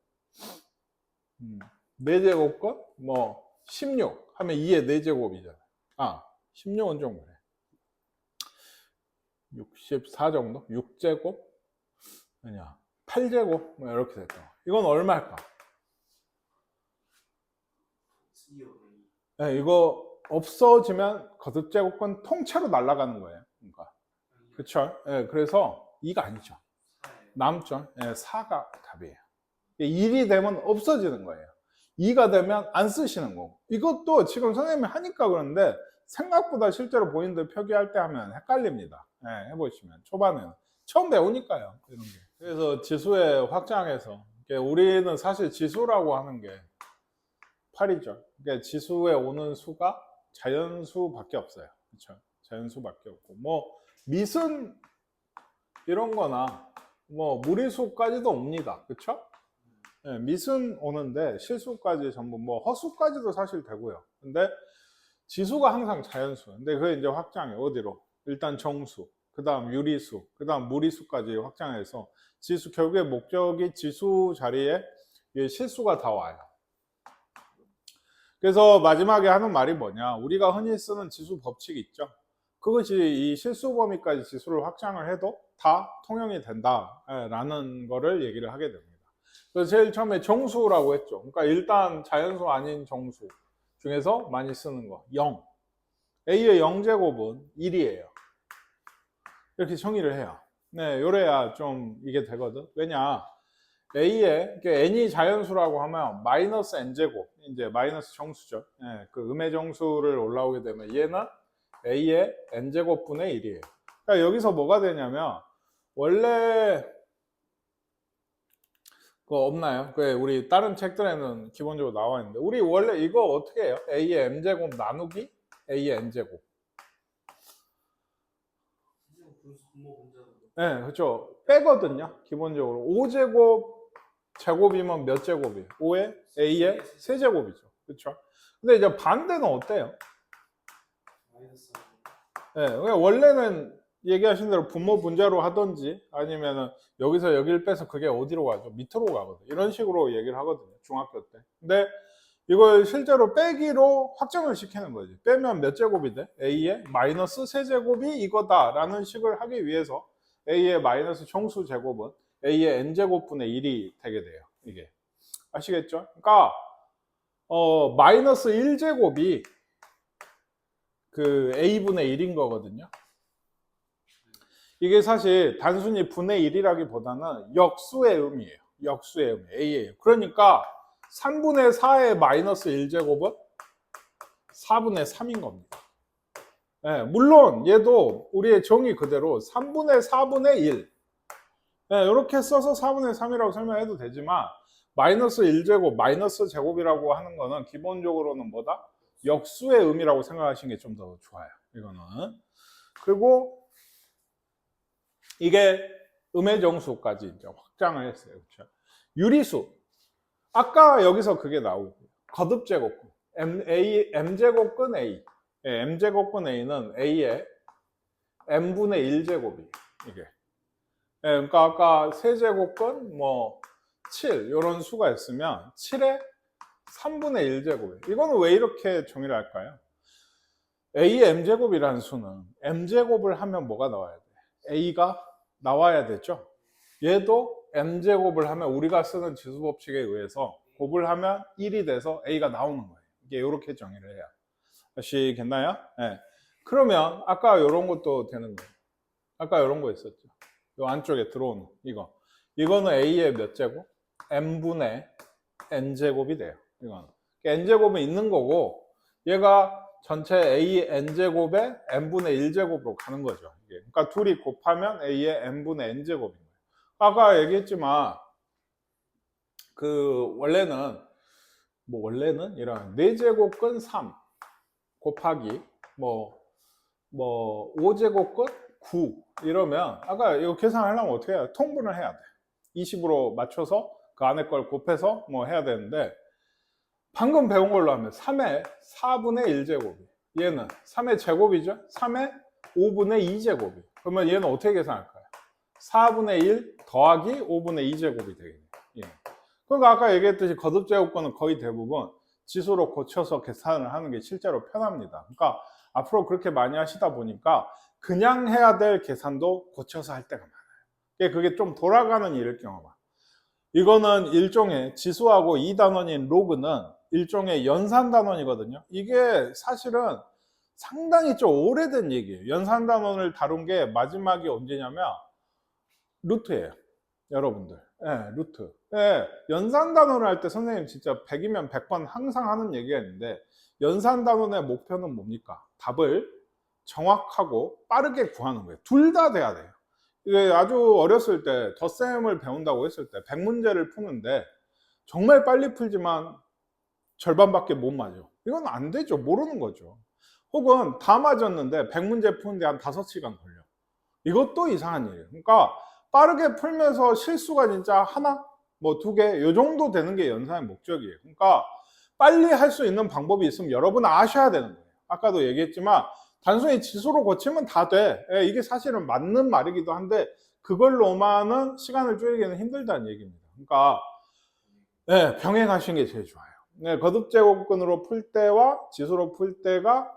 4제곱근 뭐 16 하면 2의 4제곱이잖아요. 16은 좀 그래. 64 정도? 6제곱? 아니야. 8제곱? 뭐 이렇게 됐다. 이건 얼마일까? 이거 없어지면 거듭제곱근 통째로 날아가는 거예요. 그러니까. 그쵸? 그래서 2가 아니죠. 남죠? 4가 답이에요. 1이 되면 없어지는 거예요. 2가 되면 안 쓰시는 거고. 이것도 지금 선생님이 하니까 그런데 생각보다 실제로 본인들 표기할 때 하면 헷갈립니다. 해보시면. 초반에는. 처음 배우니까요. 이런 게. 그래서 지수의 확장에서 우리는 사실 지수라고 하는 게 8이죠. 그러니까 지수에 오는 수가 자연수밖에 없어요. 그렇죠? 자연수밖에 없고 뭐 미순 이런 거나 뭐 무리수까지도 옵니다. 그렇죠? 미순 오는데 실수까지 전부 뭐 허수까지도 사실 되고요. 근데 지수가 항상 자연수. 근데 그게 이제 확장이 어디로? 일단 정수, 그 다음 유리수, 그 다음 무리수까지 확장해서 지수, 결국에 목적이 지수 자리에 실수가 다 와요. 그래서 마지막에 하는 말이 뭐냐? 우리가 흔히 쓰는 지수 법칙 있죠? 그것이 이 실수 범위까지 지수를 확장을 해도 다 통용이 된다라는 거를 얘기를 하게 됩니다. 그래서 제일 처음에 정수라고 했죠. 그러니까 일단 자연수 아닌 정수 중에서 많이 쓰는 거 0. A의 0제곱은 1이에요. 이렇게 정의를 해요. 요래야 좀 이게 되거든. 왜냐? A에 n이 자연수라고 하면 마이너스 n제곱, 이제 마이너스 정수죠. 그 음의 정수를 올라오게 되면 얘는 A의 n제곱분의 1이에요. 그러니까 여기서 뭐가 되냐면 원래 그거 없나요? 그 우리 다른 책들에는 기본적으로 나와 있는데 우리 원래 이거 어떻게 해요? A의 m제곱 나누기 A의 n제곱. 분수 분모 분자로. 네, 그렇죠. 빼거든요. 기본적으로 5제곱 제곱이면 몇 제곱이에요? 5의 A의 세제곱이죠. 그렇죠? 근데 이제 반대는 어때요? 마이너스. 네, 원래는 얘기하신 대로 분모 분자로 하든지 아니면은 여기서 여기를 빼서 그게 어디로 가죠? 밑으로 가거든. 이런 식으로 얘기를 하거든요. 중학교 때. 근데 이걸 실제로 빼기로 확정을 시키는 거지. 빼면 몇 제곱이 돼? A의 마이너스 세제곱이 이거다라는 식을 하기 위해서 A의 마이너스 정수 제곱은 A의 n제곱분의 1이 되게 돼요. 이게. 아시겠죠? 그러니까 마이너스 1제곱이 그 A분의 1인 거거든요. 이게 사실 단순히 분의 1이라기보다는 역수의 의미예요. 역수의 의미, A예요. 그러니까 3분의 4의 마이너스 1제곱은 4분의 3인 겁니다. 네, 물론 얘도 우리의 정의 그대로 3분의 4분의 1 네, 이렇게 써서 4분의 3이라고 설명해도 되지만 마이너스 1제곱, 마이너스 제곱이라고 하는 거는 기본적으로는 뭐다? 역수의 의미라고 생각하시는 게 좀 더 좋아요. 이거는. 그리고 이게 음의 정수까지 이제 확장을 했어요. 그렇죠? 유리수. 아까 여기서 그게 나오고 거듭제곱근 m제곱근 A. 예, m제곱근 A는 A의 m분의 1제곱이 이게. 예, 그러니까 아까 세제곱근 뭐 7 이런 수가 있으면 7의 3분의 1제곱. 이거는 왜 이렇게 정의를 할까요? A의 m제곱이라는 수는 m제곱을 하면 뭐가 나와야 돼? A가 나와야 되죠. 얘도 m제곱을 하면 우리가 쓰는 지수법칙에 의해서 곱을 하면 1이 돼서 A가 나오는 거예요. 이게 이렇게 정의를 해요. 아시겠나요? 네. 그러면 아까 이런 것도 되는 거예요. 아까 이런 거 있었죠. 이 안쪽에 들어오는 이거. 이거는 A의 몇 제곱? m분의 n제곱이 돼요. 이거는. n제곱은 있는 거고 얘가 전체 A n제곱에 n분의 1제곱으로 가는 거죠. 이게. 그러니까 둘이 곱하면 A의 n분의 n제곱인 거예요. 아까 얘기했지만 그 원래는 이런 4제곱근 3 곱하기 뭐 5제곱근 9 이러면 아까 이거 계산하려면 어떻게 해야 돼? 통분을 해야 돼. 20으로 맞춰서 그 안에 걸 곱해서 뭐 해야 되는데 방금 배운 걸로 하면 3의 4분의 1제곱이 얘는 3의 제곱이죠? 3의 5분의 2제곱이 그러면 얘는 어떻게 계산할까요? 4분의 1 더하기 5분의 2제곱이 되겠네요. 예. 그러니까 아까 얘기했듯이 거듭제곱권은 거의 대부분 지수로 고쳐서 계산을 하는 게 실제로 편합니다. 그러니까 앞으로 그렇게 많이 하시다 보니까 그냥 해야 될 계산도 고쳐서 할 때가 많아요. 그게 좀 돌아가는 일일 경우만. 이거는 일종의 지수하고 2단원인 로그는 일종의 연산단원이거든요. 이게 사실은 상당히 좀 오래된 얘기예요. 연산단원을 다룬 게 마지막이 언제냐면 루트예요. 여러분들. 예, 루트. 예, 연산단원을 할 때 선생님 진짜 100이면 100번 항상 하는 얘기가 있는데 연산단원의 목표는 뭡니까? 답을 정확하고 빠르게 구하는 거예요. 둘 다 돼야 돼요. 이게 아주 어렸을 때 덧셈을 배운다고 했을 때 100문제를 푸는데 정말 빨리 풀지만 절반밖에 못 맞아. 이건 안 되죠. 모르는 거죠. 혹은 다 맞았는데 100문제 푸는데 한 5시간 걸려. 이것도 이상한 일이에요. 그러니까 빠르게 풀면서 실수가 진짜 하나, 뭐 2개, 요 정도 되는 게 연산의 목적이에요. 그러니까 빨리 할 수 있는 방법이 있으면 여러분 아셔야 되는 거예요. 아까도 얘기했지만 단순히 지수로 고치면 다 돼. 예, 이게 사실은 맞는 말이기도 한데 그걸로만은 시간을 줄이기는 힘들다는 얘기입니다. 그러니까 네, 병행하시는 게 제일 좋아요. 네, 거듭제곱근으로 풀 때와 지수로 풀 때가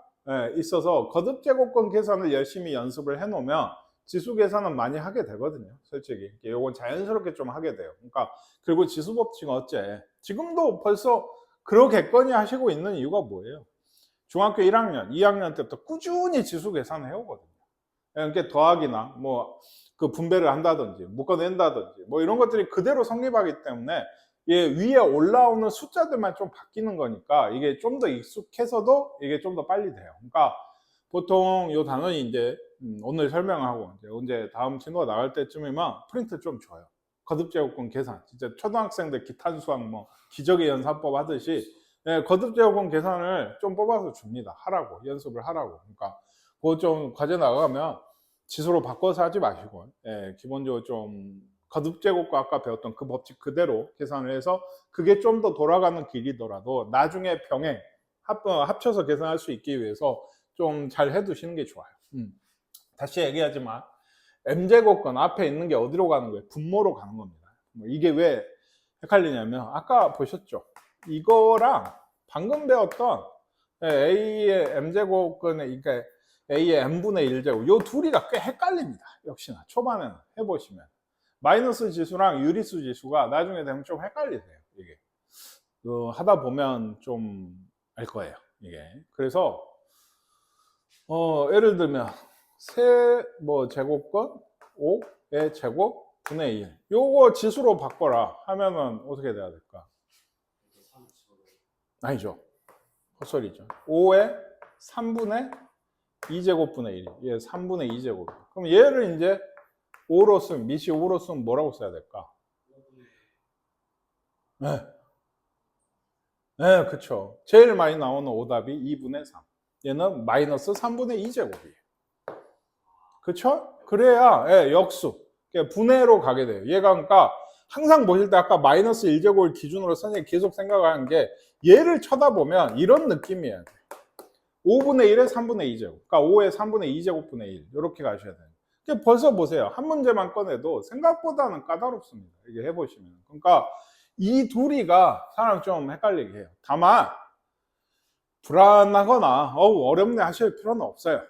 있어서 거듭제곱근 계산을 열심히 연습을 해놓으면 지수 계산은 많이 하게 되거든요. 솔직히 이건 자연스럽게 좀 하게 돼요. 그러니까 그리고 지수법칙은 어째 지금도 벌써 그러겠거니 하시고 있는 이유가 뭐예요? 중학교 1학년, 2학년 때부터 꾸준히 지수 계산을 해오거든요. 그러니까 더하기나 뭐 그 분배를 한다든지 묶어낸다든지 뭐 이런 것들이 그대로 성립하기 때문에 위에 올라오는 숫자들만 좀 바뀌는 거니까 이게 좀 더 익숙해서도 이게 좀 더 빨리 돼요. 그러니까 보통 이 단원이 이제 오늘 설명하고 이제 다음 친구가 나갈 때쯤이면 프린트 좀 줘요. 거듭제곱근 계산. 진짜 초등학생들 기탄 수학 뭐 기적의 연산법 하듯이 거듭제곱근 계산을 좀 뽑아서 줍니다. 하라고, 연습을 하라고. 그러니까 그거 좀 과제 나가면 지수로 바꿔서 하지 마시고 기본적으로 좀 거듭제곱과 아까 배웠던 그 법칙 그대로 계산을 해서 그게 좀 더 돌아가는 길이더라도 나중에 병행 합쳐서 계산할 수 있기 위해서 좀 잘 해두시는 게 좋아요. 다시 얘기하지만 m제곱근 앞에 있는 게 어디로 가는 거예요? 분모로 가는 겁니다. 이게 왜 헷갈리냐면 아까 보셨죠? 이거랑 방금 배웠던 a의 m제곱근의 그러니까 a의 m분의 1제곱 요 둘이가 꽤 헷갈립니다. 역시나 초반에는 해보시면 마이너스 지수랑 유리수 지수가 나중에 되면 좀 헷갈리세요. 이게 하다 보면 좀 알 거예요. 이게 그래서 예를 들면 제곱근 5의 제곱 분의 1 요거 지수로 바꿔라 하면은 어떻게 돼야 될까? 아니죠. 헛소리죠. 5의 3분의 2제곱분의 1. 얘 3분의 2제곱. 그럼 얘를 이제 5로 쓰면, 미시 5로 쓰면 뭐라고 써야 될까? 네, 그쵸. 제일 많이 나오는 오답이 2분의 3. 얘는 마이너스 3분의 2제곱이에요. 그쵸? 그래야, 역수. 분해로 가게 돼요. 얘가 그러니까 항상 보실 때 아까 마이너스 1제곱을 기준으로 선생님이 계속 생각하는 게 얘를 쳐다보면 이런 느낌이에요. 5분의 1에 3분의 2제곱. 그러니까 5에 3분의 2제곱분의 1. 이렇게 가셔야 돼요. 벌써 보세요. 한 문제만 꺼내도 생각보다는 까다롭습니다. 이게 해보시면. 그러니까 이 둘이가 사람 좀 헷갈리게 해요. 다만 불안하거나 어렵네 하실 필요는 없어요.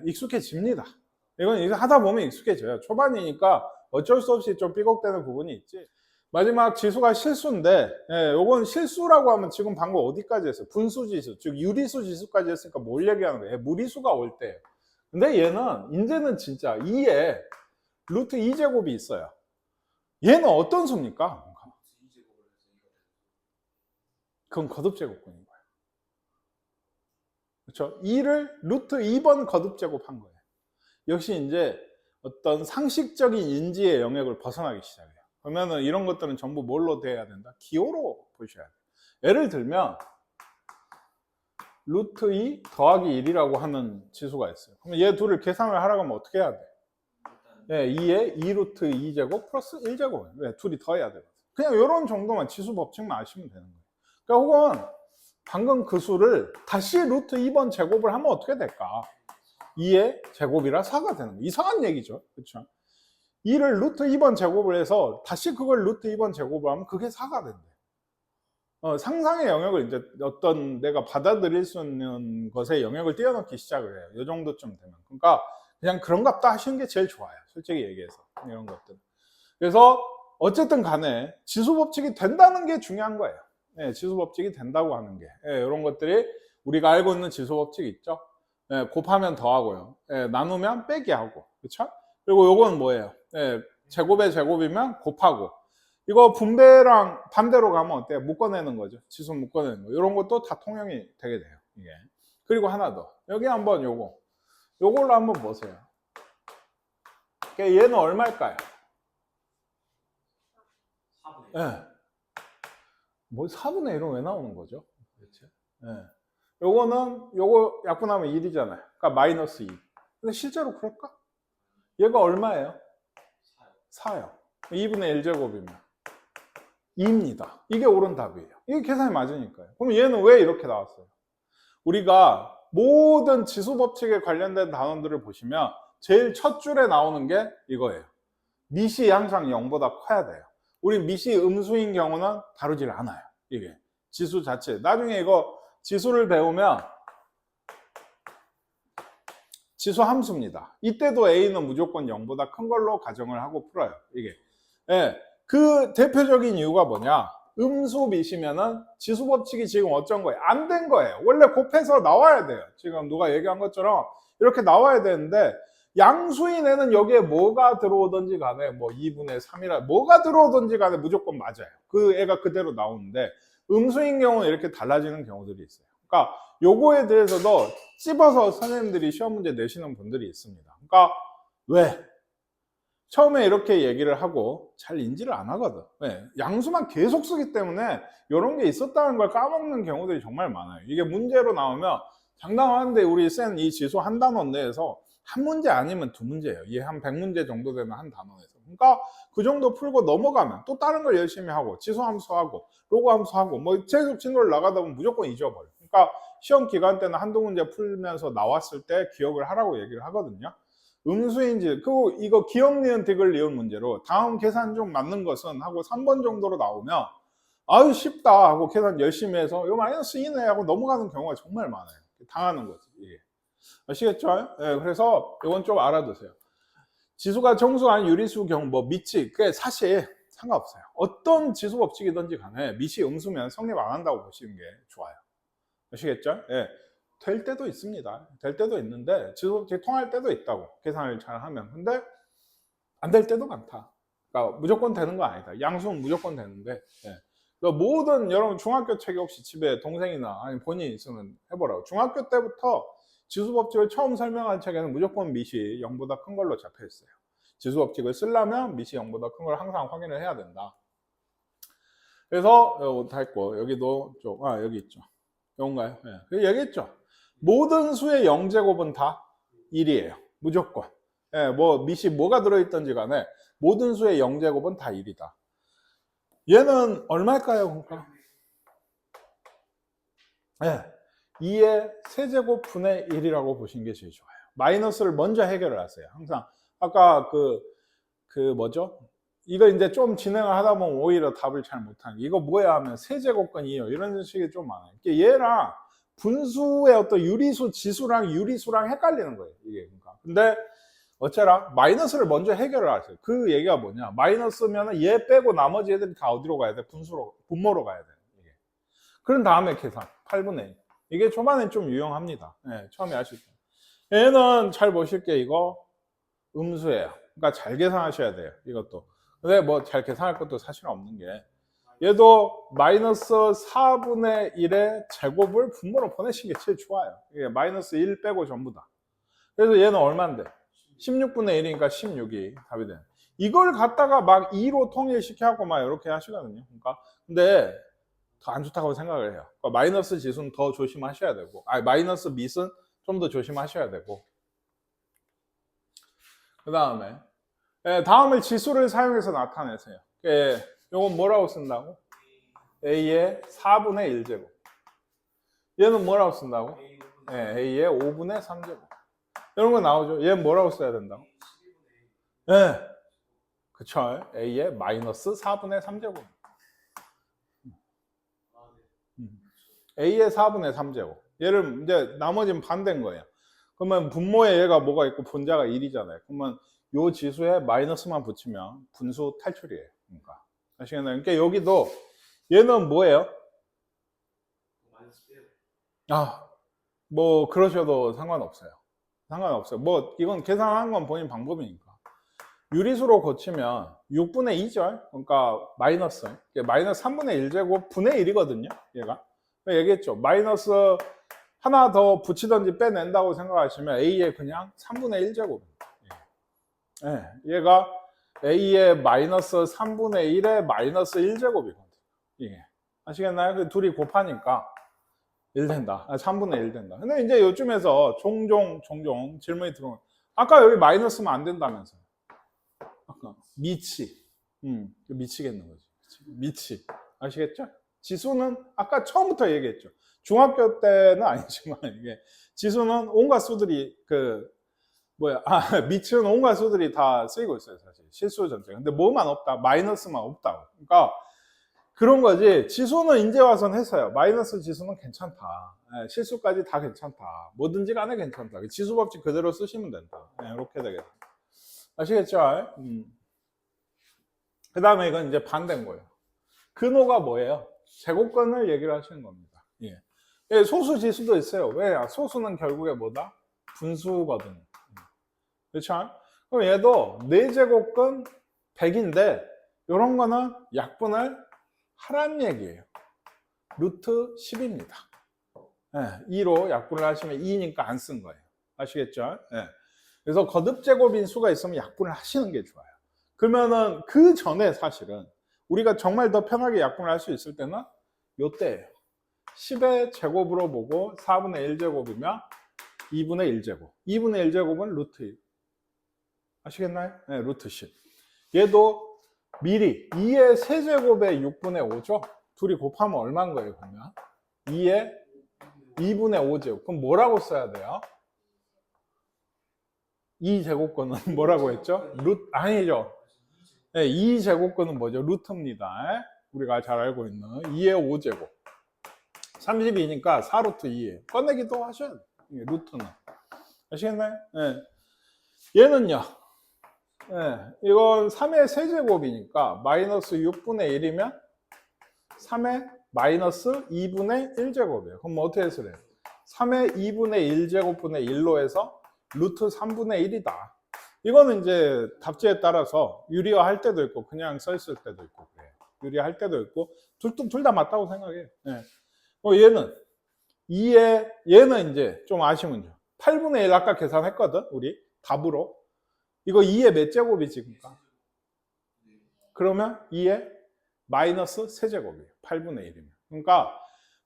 익숙해집니다. 이건 하다 보면 익숙해져요. 초반이니까 어쩔 수 없이 좀 삐걱대는 부분이 있지. 마지막 지수가 실수인데 요건 실수라고 하면 지금 방금 어디까지 했어요? 분수지수, 즉 유리수 지수까지 했으니까 뭘 얘기하는 거예요? 무리수가 올 때예요. 근데 얘는 이제는 진짜 2에 루트 2제곱이 있어요. 얘는 어떤 수입니까? 그건 거듭제곱근인 거예요. 그렇죠? 2를 루트 2번 거듭제곱한 거예요. 역시 이제 어떤 상식적인 인지의 영역을 벗어나기 시작해요. 그러면은 이런 것들은 전부 뭘로 돼야 된다? 기호로 보셔야 돼요. 예를 들면 루트 2 더하기 1이라고 하는 지수가 있어요. 그럼 얘 둘을 계산을 하라고 하면 어떻게 해야 돼? 2에 2루트 2제곱 플러스 1제곱. 둘이 더해야 돼요. 그냥 이런 정도만 지수 법칙만 아시면 되는 거예요. 그러니까 혹은 방금 그 수를 다시 루트 2번 제곱을 하면 어떻게 될까? 2의 제곱이라 4가 되는 거예요. 이상한 얘기죠. 그렇죠? 2를 루트 2번 제곱을 해서 다시 그걸 루트 2번 제곱을 하면 그게 4가 된대요. 상상의 영역을 이제 어떤 내가 받아들일 수 있는 것의 영역을 띄워넣기 시작을 해요. 이 정도쯤 되면. 그러니까 그냥 그런갑다 하시는 게 제일 좋아요. 솔직히 얘기해서. 이런 것들. 그래서 어쨌든 간에 지수 법칙이 된다는 게 중요한 거예요. 지수 법칙이 된다고 하는 게. 이런 것들이 우리가 알고 있는 지수 법칙이 있죠. 곱하면 더하고요. 나누면 빼기 하고. 그렇죠? 그리고 요건 뭐예요? 제곱의 제곱이면 곱하고. 이거 분배랑 반대로 가면 어때요? 묶어내는 거죠. 지수 묶어내는 거. 이런 것도 다 통용이 되게 돼요. 이게. 그리고 하나 더. 여기 한번 요걸로 한번 보세요. 얘는 얼마일까요? 4분의 1. 네. 뭐 4분의 1은 왜 나오는 거죠? 도대체? 요거 약분하면 1이잖아요. 그러니까 마이너스 2. 근데 실제로 그럴까? 얘가 얼마예요? 4요. 2분의 1제곱이면 2입니다. 이게 옳은 답이에요. 이게 계산이 맞으니까요. 그럼 얘는 왜 이렇게 나왔어요? 우리가 모든 지수 법칙에 관련된 단원들을 보시면 제일 첫 줄에 나오는 게 이거예요. 미시 항상 0보다 커야 돼요. 우리 미시 음수인 경우는 다루질 않아요. 이게 지수 자체. 나중에 이거 지수를 배우면 지수 함수입니다. 이때도 A는 무조건 0보다 큰 걸로 가정을 하고 풀어요. 이게. 그 대표적인 이유가 뭐냐? 음수 미시면은 지수 법칙이 지금 어쩐 거예요? 안 된 거예요. 원래 곱해서 나와야 돼요. 지금 누가 얘기한 것처럼 이렇게 나와야 되는데 양수인 애는 여기에 뭐가 들어오든지 간에 뭐 2분의 3이라 뭐가 들어오든지 간에 무조건 맞아요. 그 애가 그대로 나오는데 음수인 경우는 이렇게 달라지는 경우들이 있어요. 그러니까 요거에 대해서도 찝어서 선생님들이 시험 문제 내시는 분들이 있습니다. 그러니까 왜? 처음에 이렇게 얘기를 하고 잘 인지를 안 하거든. 왜? 양수만 계속 쓰기 때문에 이런 게 있었다는 걸 까먹는 경우들이 정말 많아요. 이게 문제로 나오면 장담하는데 우리 센 이 지수 한 단원 내에서 한 문제 아니면 두 문제예요. 이게 한 100문제 정도 되는 한 단원에서. 그러니까 그 정도 풀고 넘어가면 또 다른 걸 열심히 하고 지수 함수하고 로그 함수하고 뭐 계속 진로를 나가다 보면 무조건 잊어버려. 그러니까 시험 기간 때는 한두 문제 풀면서 나왔을 때 기억을 하라고 얘기를 하거든요. 음수인지 이거 기억 니은 딕을 이은 문제로 다음 계산 중 맞는 것은 하고 3번 정도로 나오면 아유 쉽다 하고 계산 열심히 해서 이거 마이너스 2네 하고 넘어가는 경우가 정말 많아요. 당하는 거지 이게. 아시겠죠? 네, 그래서 이건 좀 알아두세요. 지수가 정수 아닌 유리수 경우 뭐 미치 그게 사실 상관없어요. 어떤 지수 법칙이든지 간에 미시 음수면 성립 안 한다고 보시는 게 좋아요. 아시겠죠? 예. 될 때도 있습니다. 될 때도 있는데 지수 법칙 통할 때도 있다고 계산을 잘 하면. 근데 안 될 때도 많다. 그러니까 무조건 되는 거 아니다. 양수는 무조건 되는데. 예. 그러니까 모든 여러분 중학교 책에 혹시 집에 동생이나 아니 본인이 있으면 해보라고. 중학교 때부터 지수법칙을 처음 설명한 책에는 무조건 미시 0보다 큰 걸로 잡혀 있어요. 지수법칙을 쓰려면 미시 0보다 큰 걸 항상 확인을 해야 된다. 그래서 이거 했고 여기도 좀 여기 있죠. 이건가요? 네. 얘기했죠. 모든 수의 0제곱은 다 1이에요. 무조건. 네, 뭐 미시 뭐가 들어있던지 간에 모든 수의 0제곱은 다 1이다. 얘는 얼마일까요? 그러니까? 네. 2의 세제곱 분의 1이라고 보시는 게 제일 좋아요. 마이너스를 먼저 해결을 하세요. 항상 아까 뭐죠? 이거 이제 좀 진행을 하다 보면 오히려 답을 잘 못하는 게 이거 뭐야 하면 세제곱근이에요. 이런 식이 좀 많아요. 얘랑 분수의 어떤 유리수, 지수랑 유리수랑 헷갈리는 거예요. 이게 그러니까. 근데 어쩌라 마이너스를 먼저 해결을 하세요. 그 얘기가 뭐냐? 마이너스면은 얘 빼고 나머지 애들이 다 어디로 가야 돼? 분모로 가야 돼. 이게. 그런 다음에 계산 8분의 1. 이게 초반엔 좀 유용합니다. 네, 처음에 하실 때. 얘는 잘 보실게 이거 음수예요. 그러니까 잘 계산하셔야 돼요. 이것도. 근데 뭐 잘 계산할 것도 사실 없는 게 얘도 마이너스 4분의 1의 제곱을 분모로 보내시는 게 제일 좋아요. 이게 마이너스 1 빼고 전부 다. 그래서 얘는 얼마인데? 16분의 1이니까 16이 답이 되는. 이걸 갖다가 막 2로 통일시켜갖고 막 이렇게 하시거든요. 그러니까 근데 더 안 좋다고 생각을 해요. 그러니까 마이너스 지수는 더 조심하셔야 되고, 마이너스 밑은 좀 더 조심하셔야 되고. 그 다음에 다음을 지수를 사용해서 나타내세요. 이건 뭐라고 쓴다고? A의 4분의 1제곱. 얘는 뭐라고 쓴다고? A의 5분의 3제곱. 이런 거 나오죠? 얘는 뭐라고 써야 된다고? 네. 그쵸. A의 마이너스 4분의 3제곱. A의 4분의 3제곱. 얘를 이제 나머지는 반대인 거예요. 그러면 분모에 얘가 뭐가 있고 분자가 1이잖아요. 그러면 요 지수에 마이너스만 붙이면 분수 탈출이에요. 그러니까. 아시겠나요? 그러니까 여기도 얘는 뭐예요? 뭐 그러셔도 상관없어요. 상관없어요. 뭐 이건 계산하는 건 본인 방법이니까. 유리수로 고치면 6분의 2죠. 그러니까 마이너스 3분의 1제곱 분의 1이거든요. 얘가. 얘기했죠. 마이너스 하나 더 붙이든지 빼낸다고 생각하시면 A의 그냥 3분의 1제곱. 얘가 A의 마이너스 3분의 1의 마이너스 1제곱이거든요. 이게. 아시겠나요? 그 둘이 곱하니까 1 된다. 3분의 1 된다. 근데 이제 요즘에서 종종 질문이 들어오는. 아까 여기 마이너스면 안 된다면서요. 아까 미치. 미치겠는 거지. 미치. 아시겠죠? 지수는 아까 처음부터 얘기했죠. 중학교 때는 아니지만 이게 지수는 온갖 수들이 미치는 온갖 수들이 다 쓰이고 있어요, 사실. 실수 전체. 근데 뭐만 없다? 마이너스만 없다고. 그러니까 그런 거지. 지수는 이제 와서는 했어요. 마이너스 지수는 괜찮다. 실수까지 다 괜찮다. 뭐든지 간에 괜찮다. 지수 법칙 그대로 쓰시면 된다. 이렇게 되겠다. 아시겠죠? 그 다음에 이건 이제 반대인 거예요. 근호가 뭐예요? 제곱근을 얘기를 하시는 겁니다. 소수 지수도 있어요. 왜? 소수는 결국에 뭐다? 분수거든요. 그렇죠? 그럼 얘도 4제곱근 100인데 이런 거는 약분을 하란 얘기예요. 루트 10입니다. 2로 약분을 하시면 2니까 안 쓴 거예요. 아시겠죠? 그래서 거듭제곱인 수가 있으면 약분을 하시는 게 좋아요. 그러면은 그 전에 사실은 우리가 정말 더 편하게 약분을 할 수 있을 때는 요때예요. 10의 제곱으로 보고 4분의 1제곱이면 2분의 1제곱. 2분의 1제곱은 루트 1. 아시겠나요? 네, 루트 10. 얘도 미리 2의 세제곱에 6분의 5죠? 둘이 곱하면 얼마인 거예요, 그러면? 2의 2분의 5제곱. 그럼 뭐라고 써야 돼요? 2제곱권은 뭐라고 했죠? 아니죠. 네, 2제곱권은 뭐죠? 루트입니다. 우리가 잘 알고 있는 2의 5제곱. 32니까 4루트 2예요. 꺼내기도 하셔야 돼요. 루트는. 아시겠나요? 네. 얘는요. 네. 이건 3의 세제곱이니까 마이너스 6분의 1이면 3의 마이너스 2분의 1제곱이에요. 그럼 뭐 어떻게 해서 그래요? 3의 2분의 1제곱분의 1로 해서 루트 3분의 1이다. 이거는 이제 답지에 따라서 유리화 할 때도 있고 그냥 써 있을 때도 있고 그래요. 유리화 할 때도 있고 둘 다 맞다고 생각해요. 네. 얘는 2에 얘는 이제 좀 아시면요. 8분의 1 아까 계산했거든. 우리 답으로. 이거 2의 몇 제곱이지? 그러니까. 그러면 2의 마이너스 세제곱이에요. 8분의 1이면. 그러니까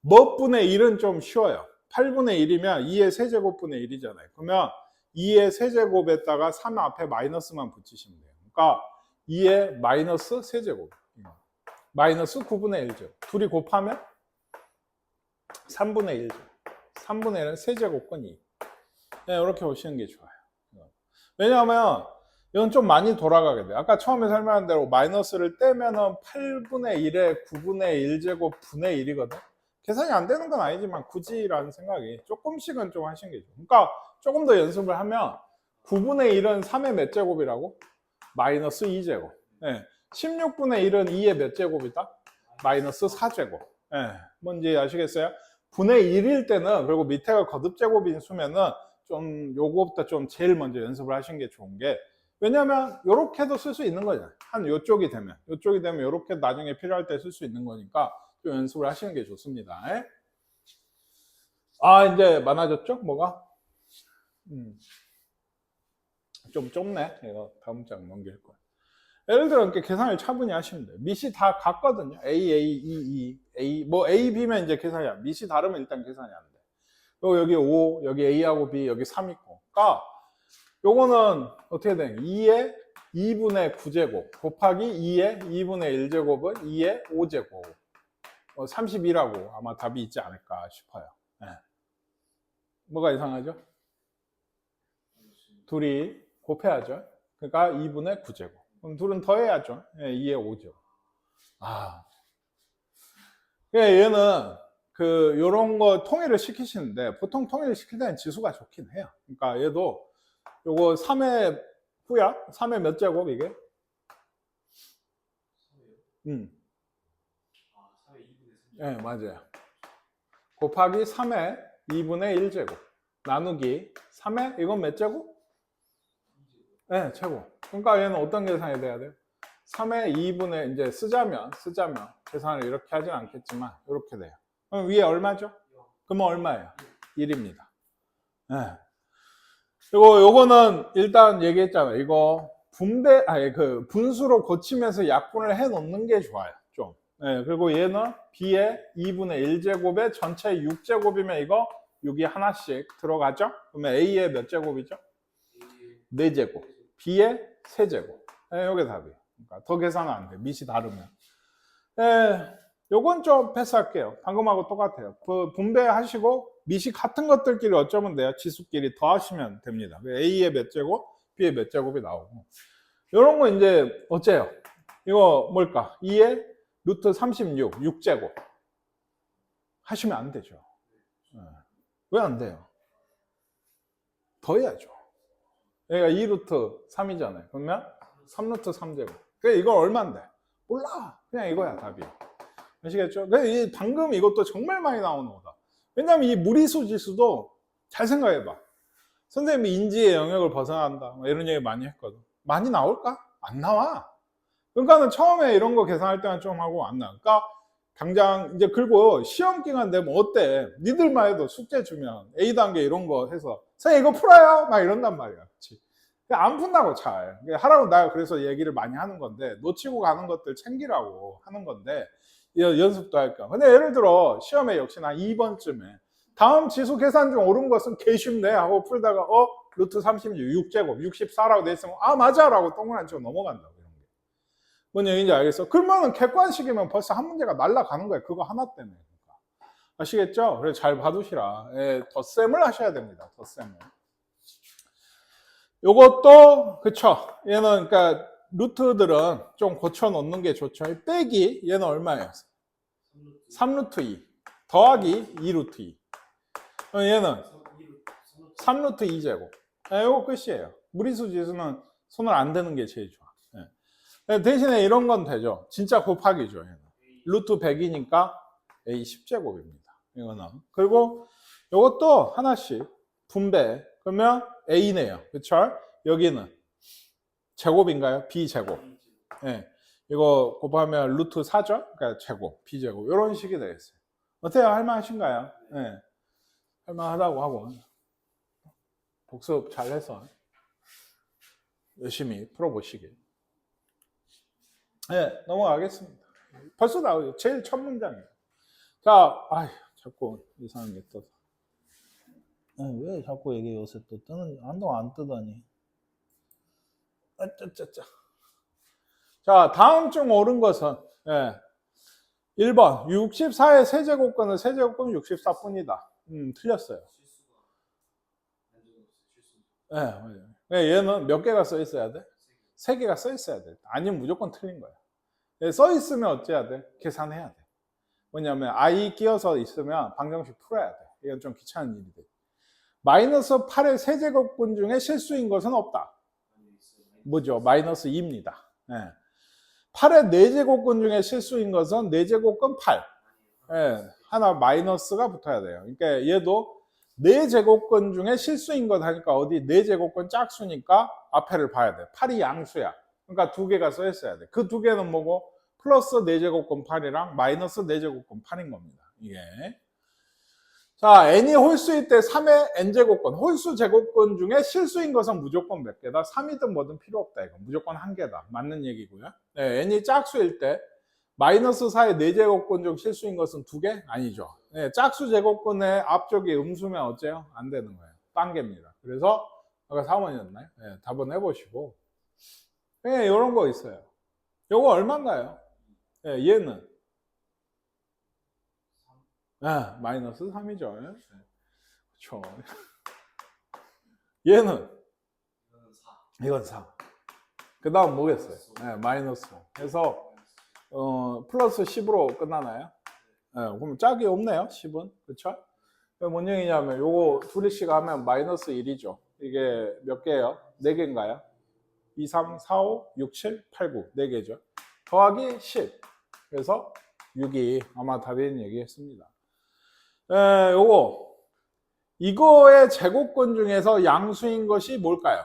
몇 분의 1은 좀 쉬워요. 8분의 1이면 2의 세제곱분의 1이잖아요. 그러면 2의 세제곱에다가 3 앞에 마이너스만 붙이시면 돼요. 그러니까 2의 마이너스 세제곱. 마이너스 9분의 1제곱. 둘이 곱하면 3분의 1제곱. 3분의 1은 세제곱권 2. 네, 이렇게 보시는 게 좋아요. 왜냐하면 이건 좀 많이 돌아가게 돼요. 아까 처음에 설명한 대로 마이너스를 떼면은 8분의 1에 9분의 1제곱 분의 1이거든. 계산이 안 되는 건 아니지만 굳이라는 생각이 조금씩은 좀 하시는 게 좋아요. 그러니까 조금 더 연습을 하면 9분의 1은 3의 몇 제곱이라고? 마이너스 2제곱. 네. 16분의 1은 2의 몇 제곱이다? 마이너스 4제곱. 네. 뭔지 아시겠어요? 분의 1일 때는, 그리고 밑에가 거듭제곱인 수면은 좀 요거부터 좀 제일 먼저 연습을 하시는 게 좋은 게, 왜냐면 요렇게도 쓸 수 있는 거잖아요. 한 요쪽이 되면 요렇게 나중에 필요할 때 쓸 수 있는 거니까 좀 연습을 하시는 게 좋습니다. 이제 많아졌죠? 뭐가? 좀 좁네. 이거 다음 장 넘길 거예요. 예를 들어 이렇게 계산을 차분히 하시면 돼요. 밑이 다 같거든요. A, A, 뭐 A, B면 이제 계산이 안 돼. 밑이 다르면 일단 계산이 안 돼. 그리고 여기 5, 여기 A하고 B, 여기 3 있고. 그러니까 요거는 어떻게 되냐? 2의 2분의 9제곱 곱하기 2의 2분의 1제곱은 2의 5제곱. 32라고 아마 답이 있지 않을까 싶어요. 네. 뭐가 이상하죠? 둘이 곱해야죠. 그러니까 2분의 9제곱. 그럼 둘은 더해야죠. 2의 5제곱. 얘는 요런 거 통일을 시키시는데 보통 통일을 시킬 때는 지수가 좋긴 해요. 그러니까 얘도 요거 3의 후야? 3의 몇 제곱 이게? 3의 2분의 3제곱. 네, 맞아요. 곱하기 3의 2분의 1제곱 나누기 3의 이건 몇 제곱? 네, 제곱. 그러니까 얘는 어떤 계산이 돼야 돼요? 3의 2분의 이제 쓰자면 계산을 이렇게 하진 않겠지만 이렇게 돼요. 그럼 위에 얼마죠? 그러면 얼마예요? 1입니다. 네. 그리고 요거는 일단 얘기했잖아요. 이거 분수로 고치면서 약분을 해 놓는 게 좋아요. 좀. 네, 그리고 얘는 B의 2분의 1제곱에 전체 6제곱이면 이거 6이 하나씩 들어가죠? 그러면 A의 몇 제곱이죠? 4제곱. B의 3제곱. 네, 요게 답이에요. 그러니까 더 계산은 안 돼. 밑이 다르면. 네, 요건 좀 패스할게요. 방금하고 똑같아요. 분배하시고 밑이 같은 것들끼리 어쩌면 돼요. 지수끼리 더하시면 됩니다. A의 몇 제곱, B의 몇 제곱이 나오고. 요런 거 이제 어째요? 이거 뭘까? 2의 루트 36, 6제곱. 하시면 안 되죠. 왜 안 돼요? 더해야죠. 여기가 2루트 3이잖아요. 그러면 3루트 3제곱. 그래, 이거 얼마인데? 몰라. 그냥 이거야, 답이. 아시겠죠? 방금 이것도 정말 많이 나오는 거다. 왜냐면 이 무리수 지수도 잘 생각해봐. 선생님이 인지의 영역을 벗어난다. 이런 얘기 많이 했거든. 많이 나올까? 안 나와. 그러니까는 처음에 이런 거 계산할 때는 좀 하고 안 나와. 그러니까 당장 이제 그리고 시험 기간 되면 어때? 니들만 해도 숙제 주면 A단계 이런 거 해서 선생님 이거 풀어요? 막 이런단 말이야. 그치? 안 푼다고 잘. 하라고 내가 그래서 얘기를 많이 하는 건데, 놓치고 가는 것들 챙기라고 하는 건데, 연습도 할 겸. 근데 예를 들어 시험에 역시나 2번쯤에 다음 지수 계산 중 옳은 것은 개 쉽네 하고 풀다가 루트 36 6제곱 64라고 돼 있으면 아 맞아 라고 동그라미 치고 넘어간다고. 이런 게 뭔 얘기인지 알겠어? 그러면 객관식이면 벌써 한 문제가 날아가는 거야. 그거 하나 때문에. 아시겠죠? 그래서 잘 봐두시라. 예, 덧셈을 하셔야 됩니다. 덧셈을. 요것도 그쵸. 얘는 그러니까 루트들은 좀 고쳐 놓는 게 좋죠. 빼기 얘는 얼마예요? 3루트 2 더하기 2루트 2. 얘는 3루트 2제곱. 요거 끝이에요. 무리수 지수는 손을 안 대는 게 제일 좋아. 예. 대신에 이런 건 되죠. 진짜 곱하기죠. 얘는. 루트 100이니까 A 10제곱입니다. 이거는. 그리고 이것도 하나씩 분배. 그러면 A네요. 그쵸? 여기는 제곱인가요? B제곱. 예. 이거 곱하면 루트 4죠? 그러니까 제곱, B제곱. 이런 식이 되겠어요. 어때요? 할만하신가요? 예. 할만하다고 하고. 복습 잘해서 열심히 풀어보시길. 네, 넘어가겠습니다. 벌써 나오죠. 제일 첫 문장이에요. 자, 자꾸 이상한 게 떠서. 왜 자꾸 이게 요새 또 뜨는지, 한동안 안 뜨더니. 자, 다음 중 옳은 것은, 1번, 64의 세제곱근은 세제곱근 64뿐이다. 틀렸어요. 네, 맞아요. 얘는 몇 개가 써 있어야 돼? 3개가 써 있어야 돼. 아니면 무조건 틀린 거야. 써 있으면 어째야 돼? 계산해야 돼. 뭐냐면 i 끼어서 있으면 방정식 풀어야 돼. 이건 좀 귀찮은 일이 돼. 마이너스 8의 세제곱근 중에 실수인 것은 없다. 뭐죠? 마이너스 2입니다. 8의 4제곱근 중에 실수인 것은 4제곱근 8. 하나 마이너스가 붙어야 돼요. 그러니까 얘도 4제곱근 중에 실수인 것 하니까 어디 4제곱근 짝수니까 앞에를 봐야 돼. 8이 양수야. 그러니까 2개가 써 있어야 돼. 그 2개는 뭐고? 플러스 4제곱근 8이랑 마이너스 4제곱근 8인 겁니다. 이게. 자, n이 홀수일 때 3의 n제곱근, 홀수 제곱근 중에 실수인 것은 무조건 몇 개다? 3이든 뭐든 필요 없다. 이거 무조건 1개다. 맞는 얘기고요. n이 짝수일 때 마이너스 4의 4제곱근 중 실수인 것은 2개? 아니죠. 짝수 제곱근의 앞쪽이 음수면 어째요? 안 되는 거예요. 딴 개입니다. 그래서 아까 4번이었나요? 답은 해보시고. 이런 거 있어요. 요거 얼마인가요? 얘는 마이너스 3이죠. 그렇죠. 얘는 이건 4. 그 다음 뭐겠어요? 마이너스. 그래서 플러스 10으로 끝나나요? 그럼 짝이 없네요. 10은. 그렇죠? 뭔 얘기냐면 요거 둘이씩 하면 마이너스 1이죠. 이게 몇 개예요? 4개인가요? 2, 3, 4, 5, 6, 7, 8, 9. 4개죠. 더하기 10. 그래서 6이 아마 답인 얘기했습니다. 요거 이거의 제곱근 중에서 양수인 것이 뭘까요?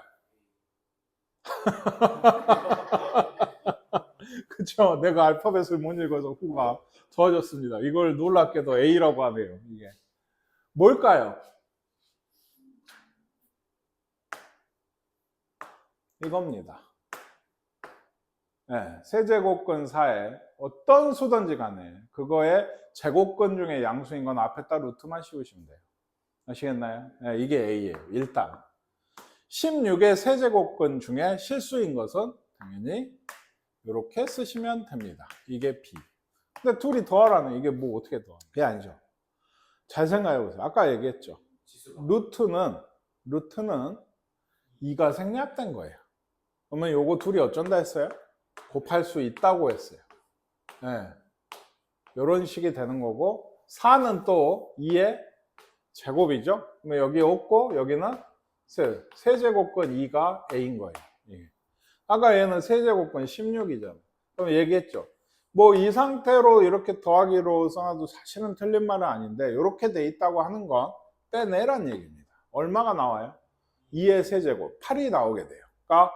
그쵸? 내가 알파벳을 못 읽어서 후가 도와줬습니다. 이걸 놀랍게도 A라고 하네요. 이게 뭘까요? 이겁니다. 세제곱근 4에 어떤 수든지 간에 그거의 제곱근 중에 양수인 건 앞에다 루트만 씌우시면 돼요. 아시겠나요? 이게 A예요. 일단 16의 세제곱근 중에 실수인 것은 당연히 이렇게 쓰시면 됩니다. 이게 B. 근데 둘이 더하라는 이게 뭐 어떻게 더하? 그게 아니죠. 잘 생각해 보세요. 아까 얘기했죠. 루트는 2가 생략된 거예요. 그러면 요거 둘이 어쩐다 했어요? 곱할 수 있다고 했어요. 이런 식이 되는 거고 4는 또 2의 제곱이죠. 그러면 여기 없고 여기는 세제곱근 2가 A인 거예요. 아까 얘는 세제곱근 16이잖아. 그럼 얘기했죠. 뭐 이 상태로 이렇게 더하기로 써놔도 사실은 틀린 말은 아닌데 이렇게 돼 있다고 하는 건 빼내란 얘기입니다. 얼마가 나와요? 2의 세제곱 8이 나오게 돼요. 그러니까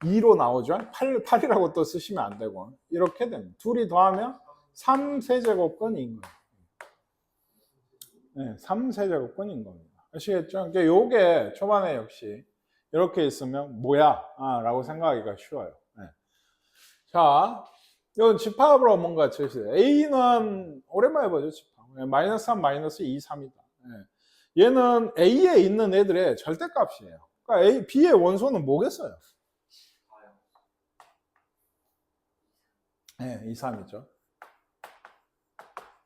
2로 나오죠. 8이라고 또 쓰시면 안 되고 이렇게 됩니다. 둘이 더하면 3세제곱근인 거예요. 3세제곱근인 겁니다. 아시겠죠? 그러니까 요게 초반에 역시 이렇게 있으면 뭐야? 라고 생각하기가 쉬워요. 네. 자, 이건 집합으로 뭔가 제시돼요. A는 오랜만에 보죠, 집합. 마이너스 3, 마이너스 2, 3이다. 얘는 A에 있는 애들의 절대값이에요. 그러니까 A, B의 원소는 뭐겠어요? 네, 2, 3이죠.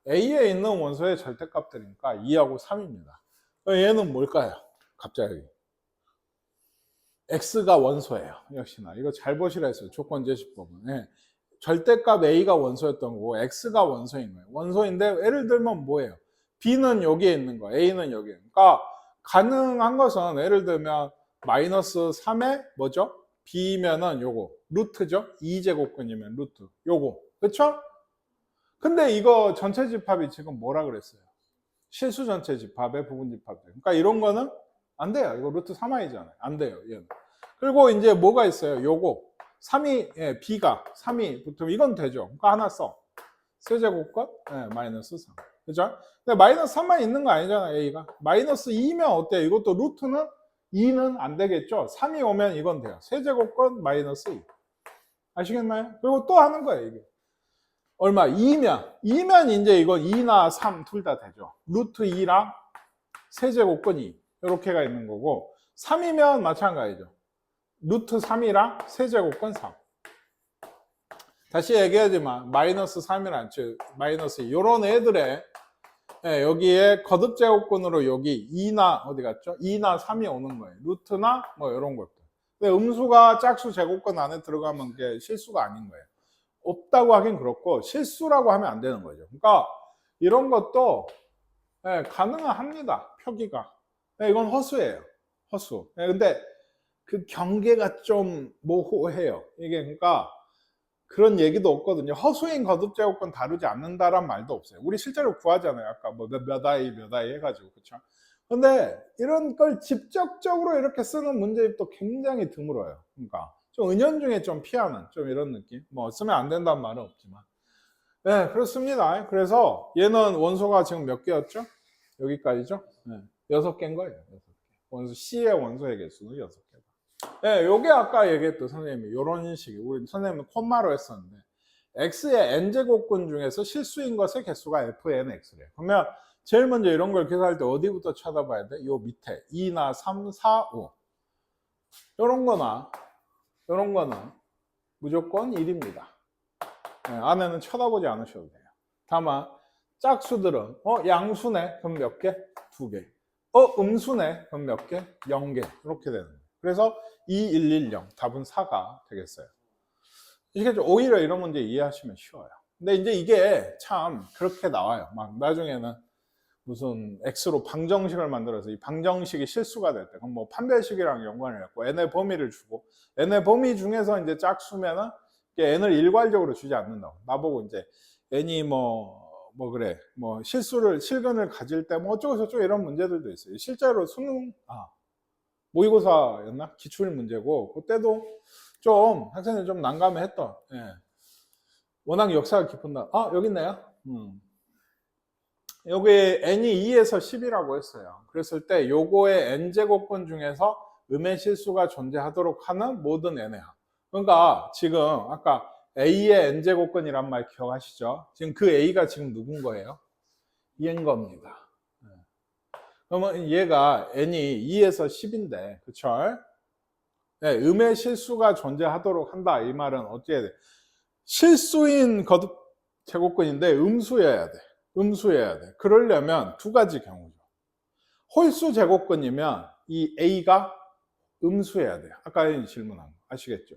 A에 있는 원소의 절대값들이니까 2하고 3입니다. 얘는 뭘까요? 갑자기. X가 원소예요. 역시나. 이거 잘 보시라 했어요. 조건 제시법은. 네. 절대값 A가 원소였던 거고 X가 원소인 거예요. 원소인데 예를 들면 뭐예요? B는 여기에 있는 거, A는 여기에. 그러니까 가능한 것은 예를 들면 마이너스 3에 뭐죠? B면은 요거 루트죠? 2제곱근이면 루트 요거 그쵸? 근데 이거 전체 집합이 지금 뭐라 그랬어요? 실수 전체 집합의 부분 집합들. 그러니까 이런 거는 안 돼요. 이거 루트 3i잖아요. 안 돼요. 얘는. 그리고 이제 뭐가 있어요? 요거 3이 예, B가 3이 붙으면 이건 되죠. 그러니까 하나 써. 세제곱권 예, 마이너스 3. 그죠? 근데 마이너스 3만 있는 거 아니잖아, A가. 마이너스 2면 어때요? 이것도 루트는 2는 안 되겠죠? 3이 오면 이건 돼요. 세제곱권 마이너스 2. 아시겠나요? 그리고 또 하는 거예요, 이게. 얼마? 2면 이제 이건 2나 3 둘 다 되죠. 루트 2랑 세제곱권 2. 이렇게가 있는 거고 3이면 마찬가지죠. 루트 3이랑 세제곱권 3. 다시 얘기하지만 마이너스 3이랑 마이너스 2 이런 애들의 예, 여기에 거듭제곱권으로 여기 2나 어디 갔죠? 2나 3이 오는 거예요. 루트나 뭐 이런 것들. 근데 음수가 짝수 제곱권 안에 들어가면 그게 실수가 아닌 거예요. 없다고 하긴 그렇고 실수라고 하면 안 되는 거죠. 그러니까 이런 것도 예, 가능합니다. 표기가. 예, 이건 허수예요. 허수. 예, 근데 그 경계가 좀 모호해요. 이게 그러니까 그런 얘기도 없거든요. 허수인 거듭제곱권 다루지 않는다란 말도 없어요. 우리 실제로 구하잖아요. 아까 뭐 몇 아이 해가지고 그렇죠. 근데 이런 걸 직접적으로 이렇게 쓰는 문제집도 굉장히 드물어요. 그러니까 좀 은연중에 좀 피하는 좀 이런 느낌. 뭐 쓰면 안 된다는 말은 없지만. 네, 그렇습니다. 그래서 얘는 원소가 지금 몇 개였죠? 여기까지죠? 네, 6개인 거예요. 6개. 원소 C의 원소의 개수는 6개. 네, 요게 아까 얘기했던 선생님이 요런 식이 우리 선생님은 콤마로 했었는데 X의 n제곱근 중에서 실수인 것의 개수가 fnx래요. 그러면 제일 먼저 이런 걸 계산할 때 어디부터 찾아봐야 돼? 요 밑에 2나 3, 4, 5 요런 거는 무조건 1입니다. 네, 안에는 쳐다보지 않으셔도 돼요. 다만 짝수들은 양수네? 그럼 몇 개? 2개. 음수네? 그럼 몇 개? 0개. 이렇게 되는 거예요. 그래서 2110 답은 4가 되겠어요. 이게 오히려 이런 문제 이해하시면 쉬워요. 근데 이제 이게 참 그렇게 나와요. 막 나중에는 무슨 X로 방정식을 만들어서 이 방정식이 실수가 될 때, 그럼 뭐 판별식이랑 연관을 했고 n의 범위를 주고 n의 범위 중에서 이제 짝수면은 n을 일괄적으로 주지 않는다고. 나보고 이제 n이 실근을 가질 때 뭐 어쩌고 저쩌고 이런 문제들도 있어요. 실제로 수능 모의고사였나? 기출 문제고 그때도 좀 학생들 좀 난감해했던. 예. 워낙 역사가 깊은다. 여기 있네요. 여기 n이 2에서 10이라고 했어요. 그랬을 때 요거의 n제곱권 중에서 음의 실수가 존재하도록 하는 모든 n의 합. 그러니까 지금 아까 a의 n제곱권이란 말 기억하시죠? 지금 그 a가 지금 누군 거예요? 얘인 겁니다. 그러면 얘가 n이 2에서 10인데 그쵸? 네, 음의 실수가 존재하도록 한다. 이 말은 어찌해야 돼? 실수인 거듭 제곱근인데 음수여야 돼. 음수여야 돼. 그러려면 두 가지 경우죠. 홀수 제곱근이면 이 a가 음수여야 돼요. 아까 질문한 거 아시겠죠?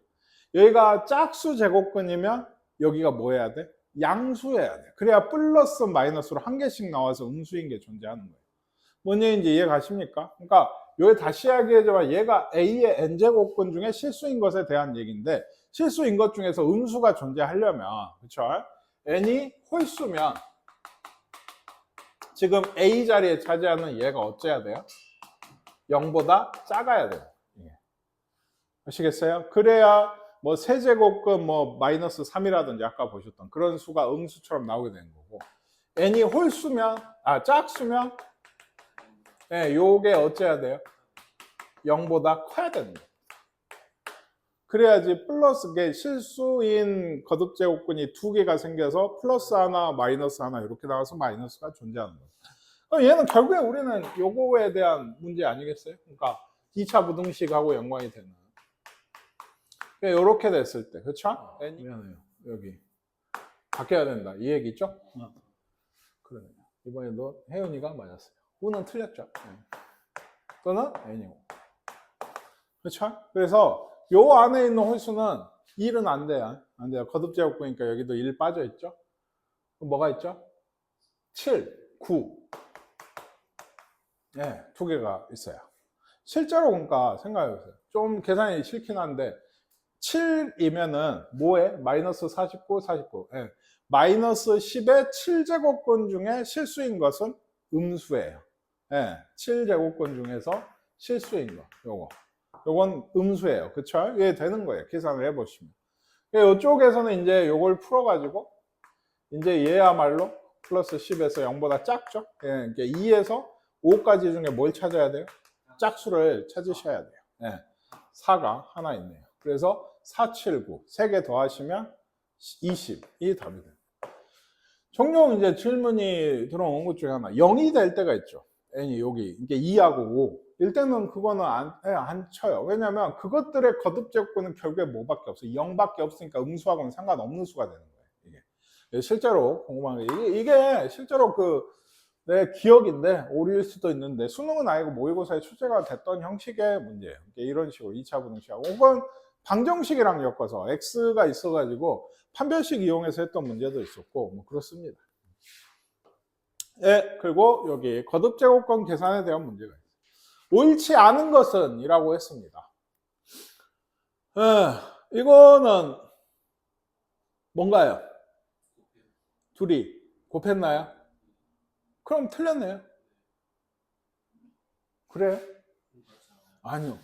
여기가 짝수 제곱근이면 여기가 뭐 해야 돼? 양수여야 돼. 그래야 플러스 마이너스로 한 개씩 나와서 음수인 게 존재하는 거예요. 뭔 얘기인지 이해 가십니까? 그러니까 여기 다시 이야기하지만 얘가 A의 n제곱근 중에 실수인 것에 대한 얘기인데 실수인 것 중에서 음수가 존재하려면 그렇죠? n이 홀수면 지금 A 자리에 차지하는 얘가 어째야 돼요? 0보다 작아야 돼요. 아시겠어요? 그래야 뭐 세제곱근 뭐 마이너스 3이라든지 아까 보셨던 그런 수가 음수처럼 나오게 되는 거고 n이 홀수면 짝수면 네, 요게 어째야 돼요? 0보다 커야 되는 거예요. 그래야지 플러스게 실수인 거듭제곱근이 두 개가 생겨서 플러스 하나, 마이너스 하나 이렇게 나와서 마이너스가 존재하는 거예요. 그럼 얘는 결국에 우리는 요거에 대한 문제 아니겠어요? 그러니까 2차 부등식하고 연관이 되는. 이렇게 됐을 때, 그렇죠? 미안해요. 여기 바뀌어야 된다. 이 얘기죠? 그러네요. 이번에도 혜윤이가 맞았어요. U는 틀렸죠? 또는 N이고. 그렇죠? 그래서 요 안에 있는 홀수는 1은 안 돼요. 안 돼요. 거듭제곱근이니까 여기도 1 빠져 있죠? 그럼 뭐가 있죠? 7, 9. 네, 두 개가 있어요. 실제로 그러니까 생각해보세요. 좀 계산이 싫긴 한데 7이면은 뭐에? 마이너스 49, 49. 네. 마이너스 10의 7제곱근 중에 실수인 것은 음수예요. 네. 7제곱근 중에서 실수인 거. 요건 음수예요. 그쵸? 이게 되는 거예요. 계산을 해보시면. 이쪽에서는 이제 요걸 풀어가지고 이제 얘야말로 플러스 10에서 0보다 작죠? 예, 2에서 5까지 중에 뭘 찾아야 돼요? 짝수를 찾으셔야 돼요. 예, 4가 하나 있네요. 그래서 4, 7, 9. 3개 더하시면 20이 답이 돼요. 종종 이제 질문이 들어온 것 중에 하나. 0이 될 때가 있죠. n이 여기. 이게 2하고 5. 일 때는 그거는 안 쳐요. 왜냐면 그것들의 거듭제곱근은 결국에 뭐밖에 없어요. 0밖에 없으니까 음수하고는 상관없는 수가 되는 거예요. 이게 실제로 궁금한 게 이게 실제로 내 기억인데 오류일 수도 있는데 수능은 아니고 모의고사에 출제가 됐던 형식의 문제예요. 이런 식으로 2차 부등식하고 혹은 방정식이랑 엮어서 x가 있어가지고 판별식 이용해서 했던 문제도 있었고 뭐 그렇습니다. 예, 그리고 여기 거듭제곱근 계산에 대한 문제가 있어요. 옳지 않은 것은 이라고 했습니다. 이거는 뭔가요? 둘이 곱했나요? 그럼 틀렸네요. 그래요? 아니요.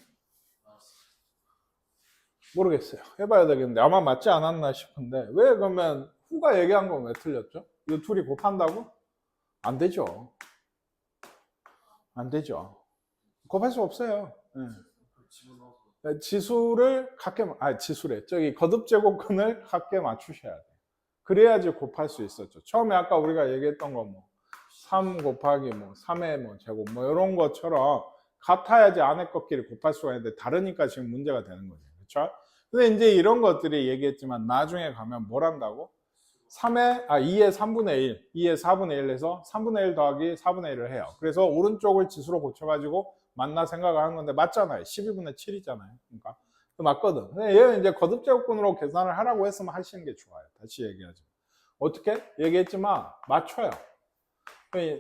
모르겠어요. 해봐야 되겠는데 아마 맞지 않았나 싶은데 왜 그러면 후가 얘기한 건 왜 틀렸죠? 이 둘이 곱한다고? 안 되죠. 안 되죠. 곱할 수 없어요. 지수를 각게 지수래. 저기 거듭제곱근을 각게 맞추셔야 돼. 그래야지 곱할 수 있었죠. 처음에 아까 우리가 얘기했던 거 3 곱하기 3의 제곱 이런 것처럼 같아야지 안에 것끼리 곱할 수가 있는데 다르니까 지금 문제가 되는 거죠. 그렇죠? 근데 이제 이런 것들이 얘기했지만 나중에 가면 뭘 한다고? 2의 3분의 1, 2의 4분의 1에서 3분의 1 더하기 4분의 1을 해요. 그래서 오른쪽을 지수로 고쳐가지고 맞나 생각을 하는 건데 맞잖아요. 12분의 7이잖아요. 그러니까 맞거든. 근데 얘는 이제 거듭제곱근으로 계산을 하라고 했으면 하시는 게 좋아요. 다시 얘기하죠. 어떻게? 얘기했지만 맞춰요.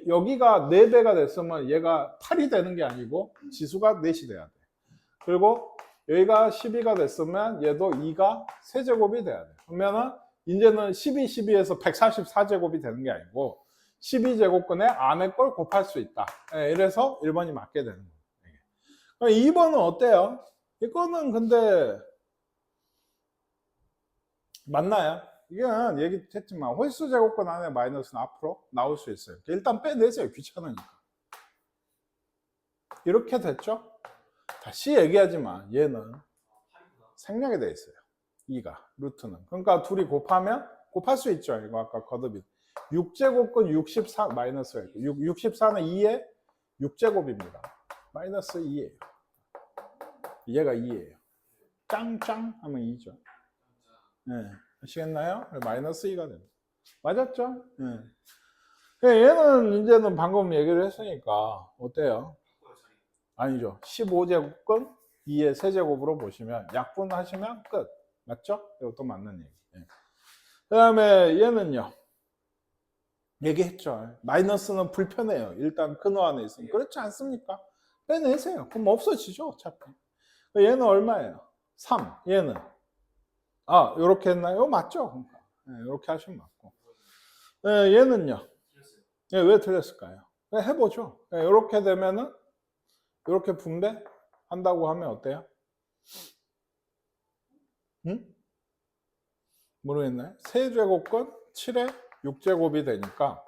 여기가 4배가 됐으면 얘가 8이 되는 게 아니고 지수가 4이 돼야 돼. 그리고 여기가 12가 됐으면 얘도 2가 세제곱이 돼야 돼. 그러면은 이제는 12, 12에서 144제곱이 되는 게 아니고 12제곱근에 안에 걸 곱할 수 있다. 이래서 1번이 맞게 되는 거예요. 2번은 어때요? 이거는 근데 맞나요? 이건 얘기했지만 홀수 제곱근 안에 마이너스는 앞으로 나올 수 있어요. 일단 빼내세요. 귀찮으니까. 이렇게 됐죠? 다시 얘기하지만 얘는 생략이 돼 있어요. 2가 루트는. 그러니까 둘이 곱하면 곱할 수 있죠. 이거 아까 거듭이 6제곱근 64 마이너스가 있고 64는 2의 6제곱입니다. 마이너스 2예요. 얘가 2예요. 짱짱 하면 2죠. 네. 아시겠나요? 마이너스 2가 됩니다. 맞았죠? 네. 얘는 이제는 방금 얘기를 했으니까 어때요? 아니죠. 15제곱근 2의 세제곱으로 보시면 약분하시면 끝. 맞죠? 이것도 맞는 얘기. 네. 그 다음에 얘는요. 얘기했죠. 마이너스는 불편해요. 일단 근호 안에 있으면. 그렇지 않습니까? 빼내세요. 그럼 없어지죠. 어차피. 얘는 얼마예요? 3. 얘는 요렇게 했나요? 맞죠? 이렇게 하시면 맞고. 얘는요? 왜 틀렸을까요? 해보죠. 이렇게 되면은 이렇게 분배한다고 하면 어때요? 응? 모르겠나요? 세제곱근 7의 6제곱이 되니까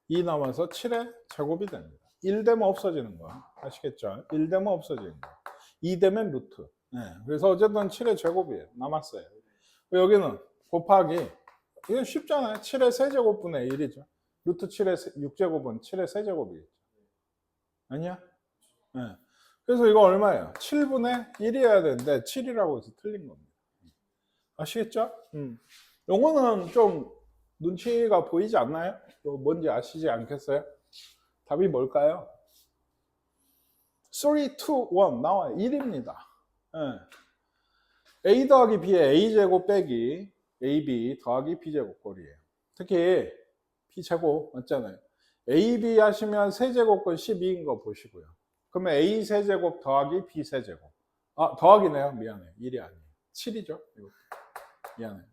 2 남아서 7의 제곱이 됩니다. 1 되면 없어지는 거야. 아시겠죠? 1 되면 없어지는 거야. 2 되면 루트. 네. 그래서 어쨌든 7의 제곱이에요. 남았어요. 여기는 곱하기, 이건 쉽잖아요. 7의 세제곱분의 1이죠. 루트 7의 6제곱은 7의 세제곱이겠죠. 아니야? 네. 그래서 이거 얼마예요? 7분의 1이어야 되는데 7이라고 해서 틀린 겁니다. 아시겠죠? 요거는 좀 눈치가 보이지 않나요? 뭔지 아시지 않겠어요? 답이 뭘까요? 3, 2, 1 나와요. 1입니다. 네. A 더하기 B의 A제곱 빼기 AB 더하기 B제곱 꼴이에요. 특히 B제곱 맞잖아요. AB 하시면 세제곱권 12인 거 보시고요. 그러면 A 세제곱 더하기 B 세제곱. 아, 더하기네요. 미안해요. 1이 아니에요. 7이죠. 이거. 미안해요.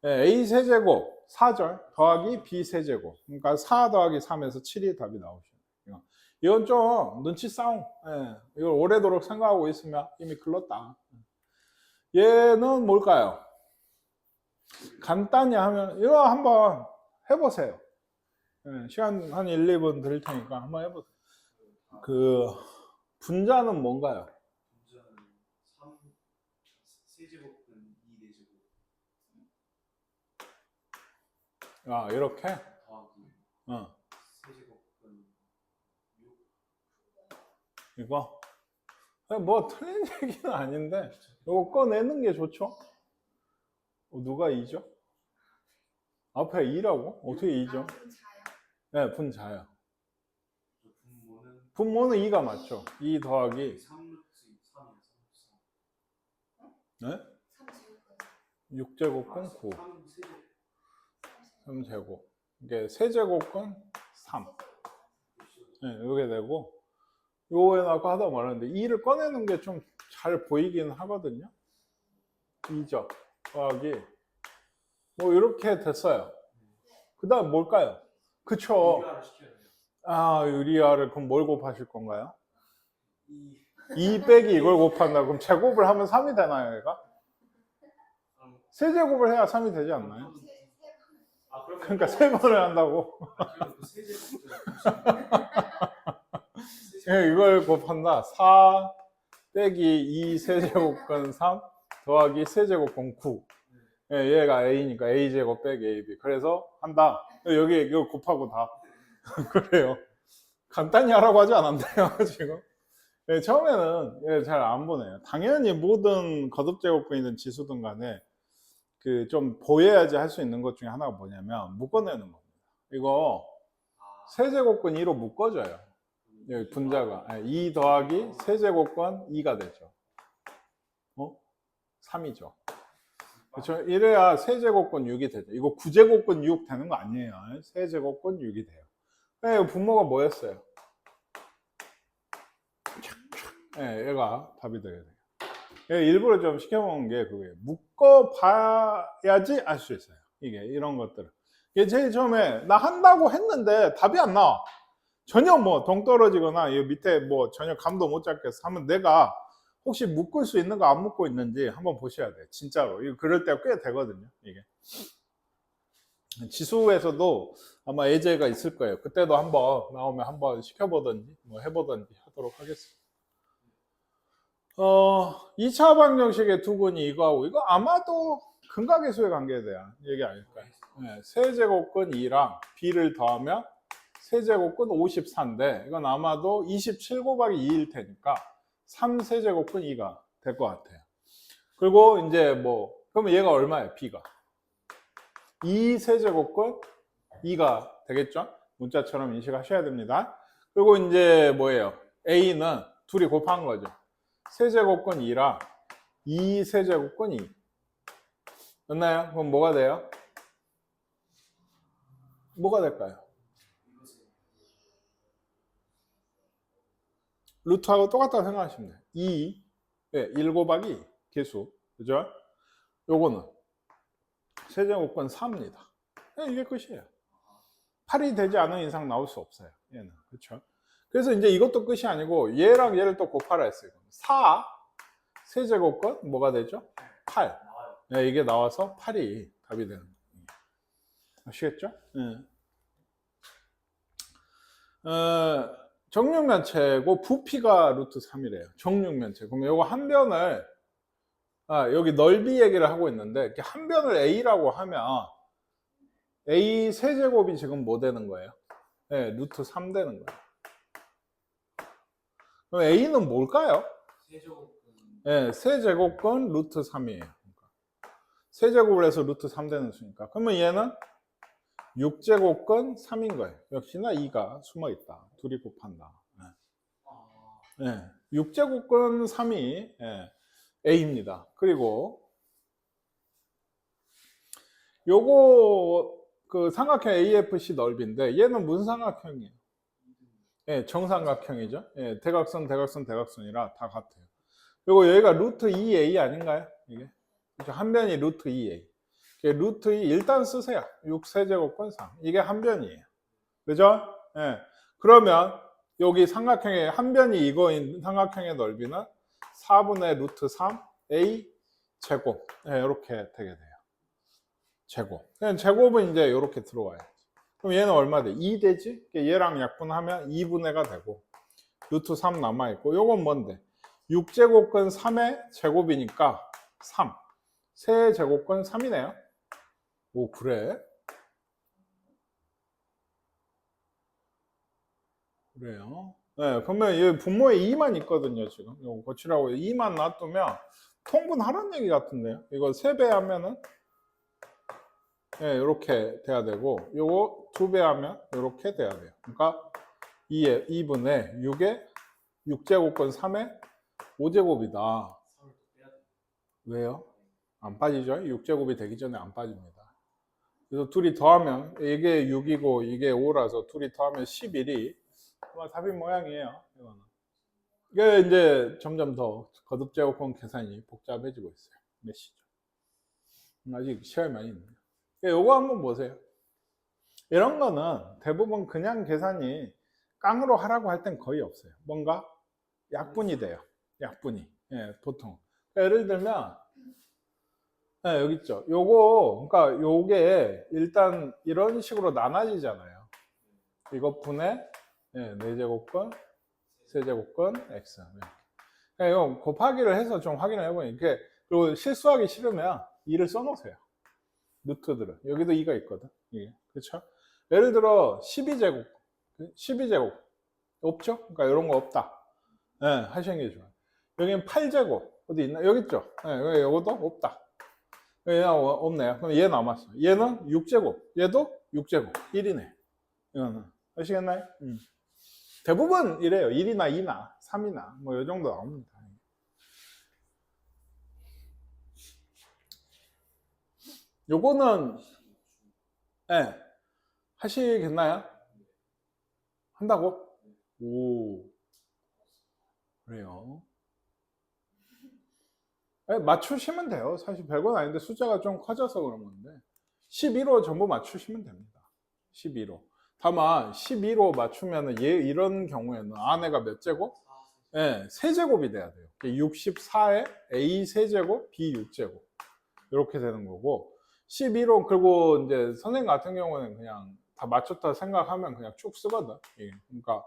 네, A 세제곱 4절 더하기 B 세제곱. 그러니까 4 더하기 3에서 7이 답이 나오죠. 이건 좀 눈치 싸움. 네, 이걸 오래도록 생각하고 있으면 이미 글렀다. 얘는 뭘까요? 간단히 하면 이거 한번 해보세요. 네, 시간 한 1, 2분 드릴 테니까 한번 해보세요. 그 분자는 뭔가요? 분자는 3 세제곱은 2 4제곱 아, 이렇게? 더하기 어, 세제곱은 6 이거? 뭐 틀린 얘기는 아닌데 이거 꺼내는 게 좋죠? 누가 2죠? 앞에 2라고? 어떻게 2죠? 네, 분자요. 분모는 분모는 2가 맞죠? 2 더하기 3루트 3이야. 3루트 3. 네? 6제곱권 9 3 세제곱 3제곱 이게 세제곱권 3 네, 이게 되고 요거에 아까 하다 말았는데 2를 꺼내는 게 좀 잘 보이긴 하거든요. 2죠 더하기 뭐 이렇게 됐어요. 그 다음 뭘까요? 그쵸. 유리화를 시켜야 돼요. 아, 유리화를 그럼 뭘 곱하실 건가요? 2 2 빼기 이걸 곱한다. 그럼 제곱을 하면 3이 되나요, 얘가? 세제곱을 해야 3이 되지 않나요? 아, 그러면 그러니까 3번을 한다고. 그럼 그 세제곱은 예, 이걸 곱한다. 4 빼기 2 세제곱권 3 더하기 세제곱권 9. 예, 얘가 A니까 A제곱 빼기 AB. 그래서 한다. 여기 이거 곱하고 다. 그래요. 간단히 하라고 하지 않았나요, 지금? 예, 처음에는 예, 잘 안 보네요. 당연히 모든 거듭제곱근이든 지수든 간에 그 좀 보여야지 할 수 있는 것 중에 하나가 뭐냐면 묶어내는 겁니다. 이거 세제곱권 2로 묶어져요. 여기 분자가 2 더하기 세제곱권 2가 되죠. 3이죠. 그렇죠? 이래야 세제곱권 6이 되죠. 이거 9제곱권 6 되는 거 아니에요. 세제곱권 6이 돼요. 네, 분모가 뭐였어요? 네, 얘가 답이 되게 돼요. 일부러 좀 시켜먹은 게 그거예요. 묶어봐야지 알 수 있어요. 이게 이런 것들을. 이게 제일 처음에 나 한다고 했는데 답이 안 나와. 전혀 뭐 동떨어지거나 이 밑에 뭐 전혀 감도 못 잡겠어 하면 내가 혹시 묶을 수 있는 거 안 묶고 있는지 한번 보셔야 돼요. 진짜로. 이거 그럴 때가 꽤 되거든요. 이게. 지수에서도 아마 예제가 있을 거예요. 그때도 한번 나오면 한번 시켜보든지 뭐 해보든지 하도록 하겠습니다. 2차 방정식의 두근이 이거하고 이거 아마도 근각계수의 관계에 대한 얘기 아닐까요? 네, 세제곱근 2랑 b를 더하면 세제곱근 54인데 이건 아마도 27 곱하기 2일 테니까 3세제곱근 2가 될 것 같아요. 그리고 이제 뭐 그러면 얘가 얼마예요? b가 2세제곱근 2가 되겠죠? 문자처럼 인식하셔야 됩니다. 그리고 이제 뭐예요? a는 둘이 곱한 거죠. 세제곱권 2랑 2세제곱권 2 맞나요? 그럼 뭐가 돼요? 뭐가 될까요? 루트하고 똑같다고 생각하시면 돼요. 2, 네, 1 곱하기 개수 그죠? 요거는 세제곱권 4입니다. 네, 이게 끝이에요. 8이 되지 않은 이상 나올 수 없어요. 얘는 그렇죠? 그래서 이제 이것도 끝이 아니고 얘랑 얘를 또 곱하라 했어요. 4 세제곱권 뭐가 되죠? 8. 네, 이게 나와서 8이 답이 되는 거예요. 아시겠죠? 네. 정육면체고 부피가 루트 3이래요. 정육면체. 그럼 요거 한 변을 여기 넓이 얘기를 하고 있는데 이렇게 한 변을 A라고 하면 A 세제곱이 지금 뭐 되는 거예요? 네, 루트 3 되는 거예요. 그럼 A는 뭘까요? 세제곱은 네, 세제곱근 루트 3이에요. 세제곱을 해서 루트 3 되는 수니까. 그러면 얘는 6제곱근 3인 거예요. 역시나 2가 숨어 있다. 둘이 곱한다. 네. 6제곱근 3이 A입니다. 그리고 요거 그 삼각형 AFC 넓이인데 얘는 무슨 삼각형이에요? 예, 정삼각형이죠. 예, 대각선, 대각선, 대각선이라 다 같아요. 그리고 여기가 루트 2A 아닌가요? 이게 그렇죠? 한 변이 루트 2A. 루트 2 일단 쓰세요. 6세제곱근 3. 이게 한 변이에요. 그죠? 예. 그러면 여기 삼각형의 한 변이 이거인 삼각형의 넓이는 4분의 루트 3 A 제곱. 예, 이렇게 되게 돼요. 제곱. 그냥 제곱은 이제 이렇게 들어와요. 그럼 얘는 얼마 돼? 2 되지? 얘랑 약분하면 2분의가 되고 루트 3 남아있고 요건 뭔데? 6제곱근 3의 제곱이니까 3. 세제곱근 3이네요. 오, 그래? 그래요? 네, 그러면 이 분모에 2만 있거든요, 지금. 이거 고치라고 2만 놔두면 통분하라는 얘기 같은데요. 이거 3배 하면은 이렇게 돼야 되고, 요거 2배 하면 이렇게 돼야 돼요. 그러니까 2분의 6에 6제곱근 3에 5제곱이다. 3을 또 빼야 돼. 왜요? 안 빠지죠? 6제곱이 되기 전에 안 빠집니다. 그래서 둘이 더하면 이게 6이고 이게 5라서 둘이 더하면 11이 아마 답이 모양이에요. 이거는. 이게 이제 점점 더 거듭제곱근 계산이 복잡해지고 있어요. 메시죠. 아직 시간이 많이 있네요. 요거 한번 보세요. 이런 거는 대부분 그냥 계산이 깡으로 하라고 할 땐 거의 없어요. 뭔가 약분이 돼요. 약분이. 예, 보통. 그러니까 예를 들면 여기 있죠. 요거, 그러니까 요게 일단 이런 식으로 나눠지잖아요. 이것 분의 4제곱근, 세제곱근, x. 그러니까 이거 곱하기를 해서 좀 확인을 해보니까, 그리고 실수하기 싫으면 2를 써놓으세요. 루트들은. 여기도 2가 있거든. 이게. 그렇죠? 예를 들어 12제곱. 12제곱. 없죠? 그러니까 이런 거 없다. 하시는 게 좋아요. 여기는 8제곱. 어디 있나? 여기 있죠? 여기도 없다. 얘는 없네요. 그럼 얘 남았어. 얘는 6제곱. 얘도 6제곱. 1이네. 이거는. 아시겠나요? 대부분 이래요. 1이나 2나 3이나 뭐 이 정도 나옵니다. 요거는 하시겠나요? 한다고? 오, 그래요. 맞추시면 돼요. 사실 별건 아닌데 숫자가 좀 커져서 그런 건데 11호 전부 맞추시면 됩니다. 11호. 다만 11호 맞추면 얘 이런 경우에는 아내가 몇 제곱? 세제곱이 돼야 돼요. 64에 A 세제곱, B 6제곱 이렇게 되는 거고 11호 그리고 이제 선생님 같은 경우는 그냥 다 맞췄다 생각하면 그냥 쭉 쓰거든. 그러니까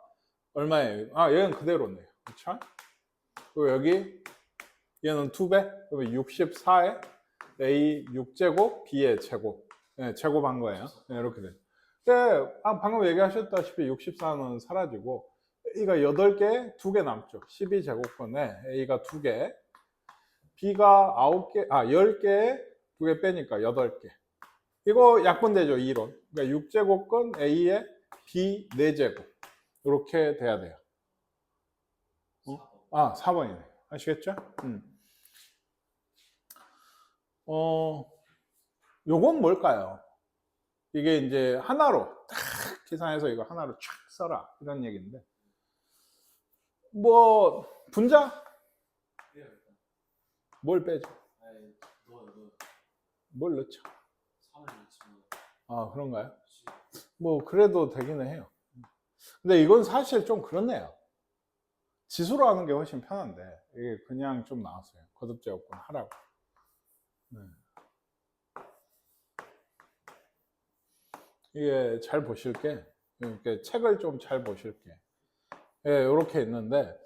얼마예요? 얘는 그대로네요. 그렇죠? 그리고 여기 얘는 2배, 그러면 64에 A 6제곱, B의 제곱. 제곱한 거예요. 이렇게 돼. 근데 방금 얘기하셨다시피 64는 사라지고 A가 8개, 2개 남죠. 12제곱근에 A가 2개, B가 9개, 10개에 2개 빼니까 8개. 이거 약분되죠, 이론. 그러니까 6제곱근 A에 B 4제곱. 이렇게 돼야 돼요. 4번이네. 아시겠죠? 요건 뭘까요? 이게 이제 하나로 딱 계산해서 이거 하나로 쫙 써라 이런 얘기인데 뭐 분자 빼야 뭘 빼죠? 넣어요. 뭘 넣죠? 3을 넣지만 그런가요? 뭐 그래도 되기는 해요. 근데 이건 사실 좀 그렇네요. 지수로 하는 게 훨씬 편한데 이게 그냥 좀 나왔어요. 거듭제곱근 하라고. 이게 잘 보실게. 이렇게 책을 좀 잘 보실게. 예, 이렇게 있는데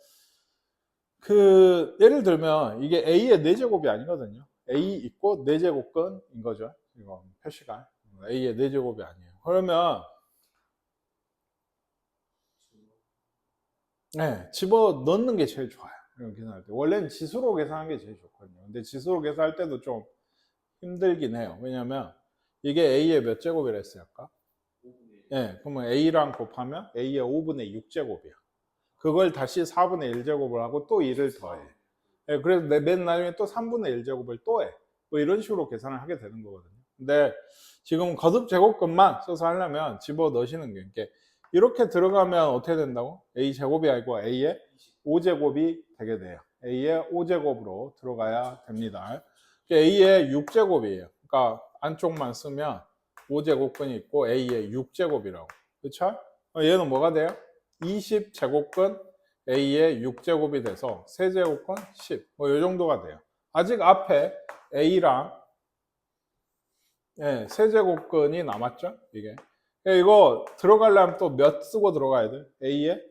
예를 들면 이게 A의 4제곱이 아니거든요. A 있고 4제곱근인 거죠. 이거 표시가 A의 4제곱이 아니에요. 그러면 네, 집어 넣는 게 제일 좋아요. 이런 계산할 때. 원래는 지수로 계산하는 게 제일 좋거든요. 근데 지수로 계산할 때도 좀 힘들긴 해요. 왜냐면 이게 A의 몇 제곱이라 했어요, 아까? 5분의 1. 네, 그러면 A랑 곱하면 A의 5분의 6제곱이야. 그걸 다시 4분의 1제곱을 하고 또 2를 더해. 네, 그래서 맨 나중에 또 3분의 1제곱을 또 해. 뭐 이런 식으로 계산을 하게 되는 거거든요. 근데 지금 거듭 제곱근만 써서 하려면 집어 넣으시는 게 이렇게 들어가면 어떻게 된다고? A 제곱이 아니고 A의 5제곱이 되게 돼요. A의 5제곱으로 들어가야 됩니다. A의 6제곱이에요. 그러니까 안쪽만 쓰면 5제곱근이 있고 A의 6제곱이라고. 그렇죠? 얘는 뭐가 돼요? 20제곱근 A의 6제곱이 돼서 세제곱근 10. 뭐 이 정도가 돼요. 아직 앞에 A랑 세제곱근이 남았죠? 이게. 이거 들어가려면 또 몇 쓰고 들어가야 돼? A에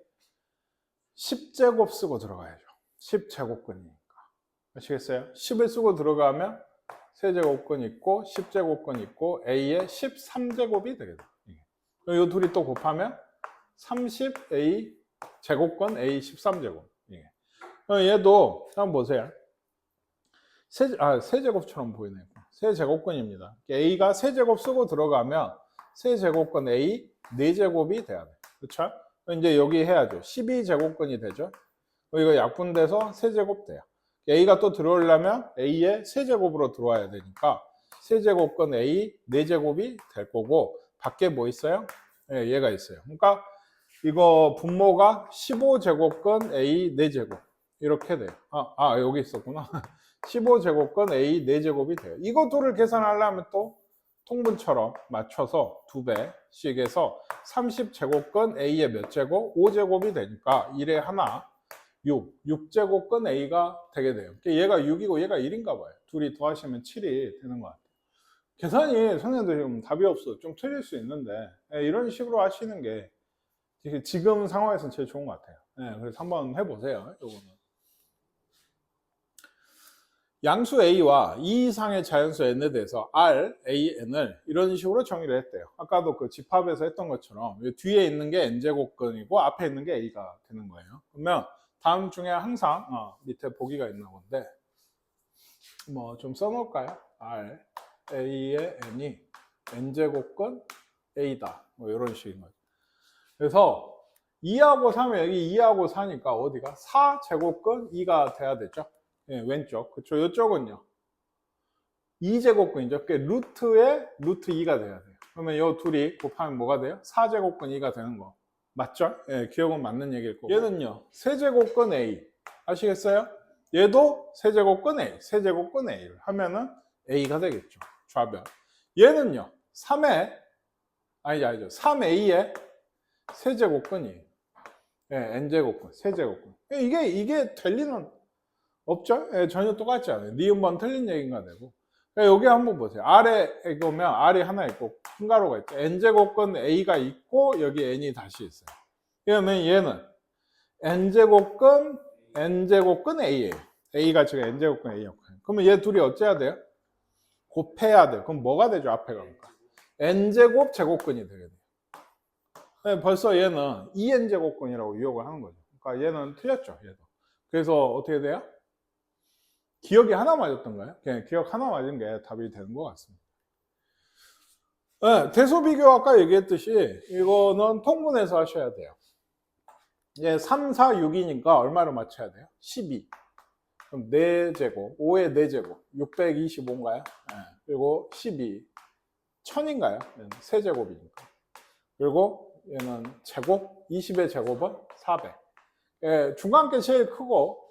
10제곱 쓰고 들어가야죠. 10제곱근이니까. 아시겠어요? 10을 쓰고 들어가면 세제곱근 있고 10제곱근 있고 A의 13제곱이 되게 돼요. 이 둘이 또 곱하면 30A 제곱근 A 13제곱. 얘도 한번 보세요. 세제곱처럼 보이네요. 세제곱근입니다. A가 세제곱 쓰고 들어가면 세제곱근 A 4제곱이 돼야 돼. 그렇죠? 이제 여기 해야죠. 12제곱근이 되죠. 이거 약분돼서 세제곱 돼요. A가 또 들어오려면 A의 세제곱으로 들어와야 되니까 세제곱근 A 4제곱이 될 거고 밖에 뭐 있어요? 얘가 있어요. 그러니까 이거 분모가 15제곱근 A 4제곱 이렇게 돼요. 여기 있었구나. 15제곱근 A 4제곱이 돼요. 이거 둘을 계산하려면 또 통분처럼 맞춰서 2배씩 해서 30제곱근 A의 몇 제곱? 5제곱이 되니까 1에 하나 6제곱근 A가 되게 돼요. 얘가 6이고 얘가 1인가 봐요. 둘이 더하시면 7이 되는 것 같아요. 계산이 선생님들 지금 답이 없어. 좀 틀릴 수 있는데 이런 식으로 하시는 게 지금 상황에서는 제일 좋은 것 같아요. 그래서 한번 해보세요. 요거는. 양수 A와 2 이상의 자연수 N에 대해서 R, A, N을 이런 식으로 정의를 했대요. 아까도 그 집합에서 했던 것처럼 뒤에 있는 게 N제곱근이고 앞에 있는 게 A가 되는 거예요. 그러면 다음 중에 항상 밑에 보기가 있나 본데 뭐 좀 써놓을까요? R, A의 N이 N제곱근 A다. 뭐 이런 식인 거죠. 그래서 2하고 3은 여기 2하고 4니까 어디가? 4제곱근 2가 돼야 되죠. 왼쪽. 그쵸. 이쪽은요. 2제곱근이죠. 그 루트에 루트 2가 돼야 돼요. 그러면 이 둘이 곱하면 뭐가 돼요? 4제곱근 2가 되는 거. 맞죠? 기억은 맞는 얘기일 거고. 얘는요. 세제곱근 A. 아시겠어요? 얘도 세제곱근 A. 세제곱근 A를 하면은 A가 되겠죠. 좌변. 얘는요. 3아니죠. 3A에 세제곱근이에요. N제곱근, 세제곱근. 이게 될 리는 없죠? 전혀 똑같지 않아요. 니은번 틀린 얘기가 되고. 여기 한번 보세요. 아래 보면 R이 하나 있고 큰 가로가 있죠. N제곱근 A가 있고 여기 N이 다시 있어요. 그러면 얘는 N제곱근 A예요. A가 지금 N제곱근 A였고요. 그러면 얘 둘이 어째야 돼요? 곱해야 돼요. 그럼 뭐가 되죠? 앞에 가니까. N제곱 제곱근이 되게 돼요. 벌써 얘는 2N제곱근이라고 유혹을 하는 거죠. 그러니까 얘는 틀렸죠. 얘도. 그래서 어떻게 돼요? 기억이 하나 맞았던가요? 그냥 기억 하나 맞은 게 답이 되는 것 같습니다. 대소비교 아까 얘기했듯이 이거는 통분해서 하셔야 돼요. 3, 4, 6이니까 얼마로 맞춰야 돼요? 12. 그럼 4제곱, 5의 4제곱, 625인가요? 그리고 12, 1000인가요? 3제곱이니까. 그리고 얘는 제곱, 20의 제곱은 400. 중간계 제일 크고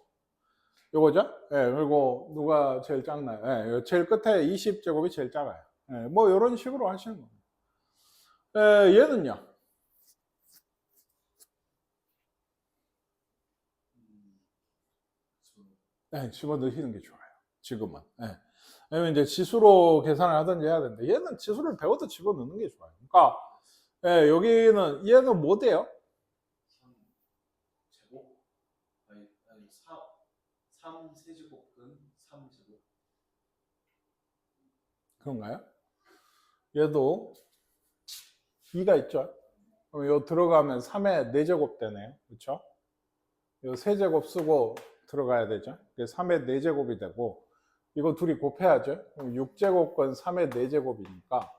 요거죠? 그리고 누가 제일 작나요? 제일 끝에 20제곱이 제일 작아요. 뭐 이런 식으로 하시는 겁니다. 얘는요. 집어넣으시는 게 좋아요. 지금은. 왜냐면 이제 지수로 계산을 하든지 해야 되는데 얘는 지수를 배워도 집어넣는 게 좋아요. 그러니까 여기는 얘는 뭐 돼요? 3 세제곱근 3제곱. 그런가요? 얘도 2가 있죠? 그럼 요 들어가면 3의 4제곱 되네요. 그렇죠? 요 세제곱 쓰고 들어가야 되죠? 3의 4제곱이 되고 이거 둘이 곱해야죠? 그럼 6제곱건 3의 4제곱이니까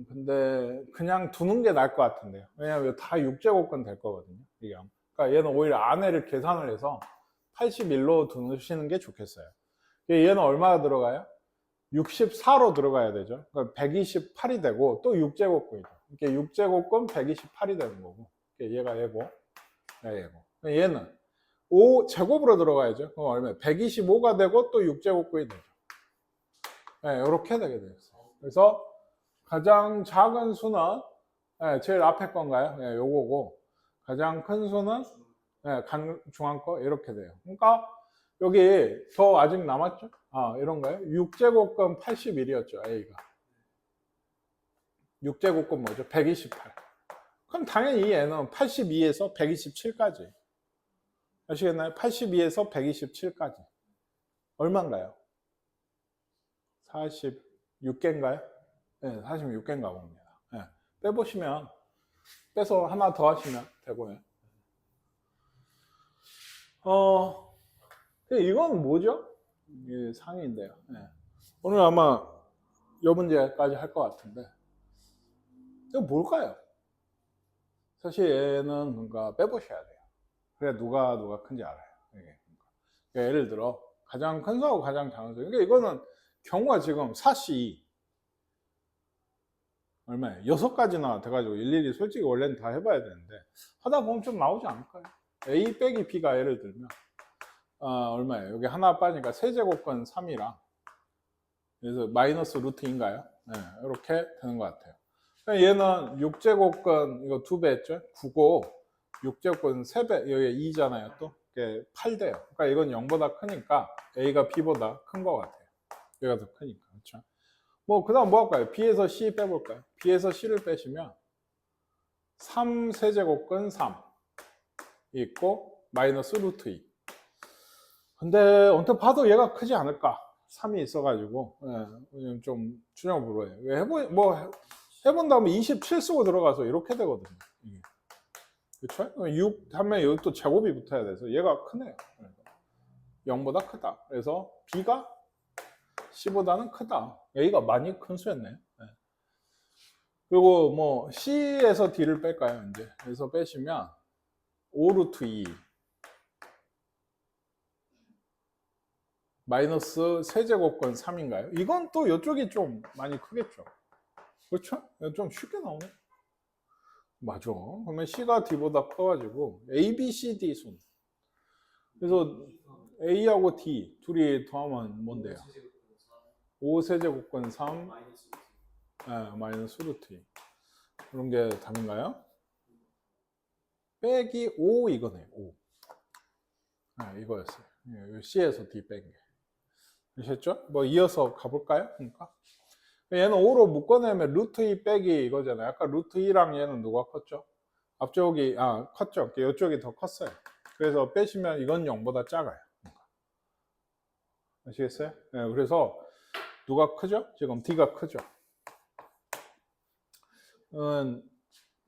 근데 그냥 두는 게 나을 것 같은데요. 왜냐하면 다 6제곱건 될 거거든요. 이게. 그러니까 얘는 오히려 안에를 계산을 해서 81로 두시는 게 좋겠어요. 얘는 얼마나 들어가요? 64로 들어가야 되죠. 그러니까 128이 되고 또 6제곱근이죠. 이렇게 6제곱근 128이 되는 거고 얘가 얘고 얘고 얘는 5제곱으로 들어가야죠. 그럼 얼마예요? 125가 되고 또 6제곱근이 되죠. 네, 이렇게 되게 되겠어요. 그래서 가장 작은 수는 제일 앞에 건가요? 네, 요거고 가장 큰 수는 중앙 거 이렇게 돼요. 그러니까 여기 더 아직 남았죠? 이런가요? 6제곱근 81이었죠, A가. 6제곱근 뭐죠? 128. 그럼 당연히 얘는 82에서 127까지. 아시겠나요? 82에서 127까지. 얼마인가요? 46개인가요? 네, 46개인가 봅니다. 네. 빼보시면, 빼서 하나 더 하시면 되고요. 이건 뭐죠? 이게 상위인데요. 네. 오늘 아마 이 문제까지 할 것 같은데. 이거 뭘까요? 사실 얘는 그러니까 빼보셔야 돼요. 그래야 누가 큰지 알아요. 이게. 그러니까 예를 들어, 가장 큰 수하고 가장 작은 수. 그러니까 이거는 경우가 지금 4C 얼마예요? 6가지나 돼가지고 일일이 솔직히 원래는 다 해봐야 되는데 하다 보면 좀 나오지 않을까요? A 빼기 B가 예를 들면 얼마예요? 여기 하나 빠지니까 세제곱근 3이랑 그래서 마이너스 루트인가요? 네, 이렇게 되는 것 같아요. 얘는 6제곱근 이거 2배 했죠? 9고 6제곱근 3배 여기 2잖아요 또 8돼요. 그러니까 이건 0보다 크니까 A가 B보다 큰 것 같아요. 얘가 더 크니까. 그렇죠? 그 다음 뭐 할까요? B에서 C 빼볼까요? B에서 C를 빼시면 3 세제곱근 3 있고 마이너스 루트 2. 근데 언뜻 봐도 얘가 크지 않을까? 3이 있어가지고 좀 추정을 불어요. 해본 다음에 27 쓰고 들어가서 이렇게 되거든요. 그렇죠? 6 하면 여기 또 제곱이 붙어야 돼서 얘가 크네요. 0보다 크다. 그래서 B가 C보다는 크다. A가 많이 큰 수였네요. 그리고 뭐 C에서 D를 뺄까요? 이제 그래서 빼시면 5 루트 2 마이너스 세제곱근 3인가요? 이건 또 이쪽이 좀 많이 크겠죠. 그렇죠? 좀 쉽게 나오네. 맞아. 그러면 C가 D보다 커가지고 A, B, C, D 순. 그래서 A하고 D 둘이 더하면 뭔데요? 5 세제곱근 3 마이너스 루트 2. 그런 게 답인가요? 빼기 5 이거네요. 5. 이거였어요. C에서 D 뺀 게. 아셨죠? 이어서 가볼까요? 그러니까 얘는 5로 묶어내면 루트 2 빼기 이거잖아요. 아까 루트 2랑 얘는 누가 컸죠? 앞쪽이 컸죠. 이쪽이 더 컸어요. 그래서 빼시면 이건 0보다 작아요. 아시겠어요? 네, 그래서 누가 크죠? 지금 D가 크죠.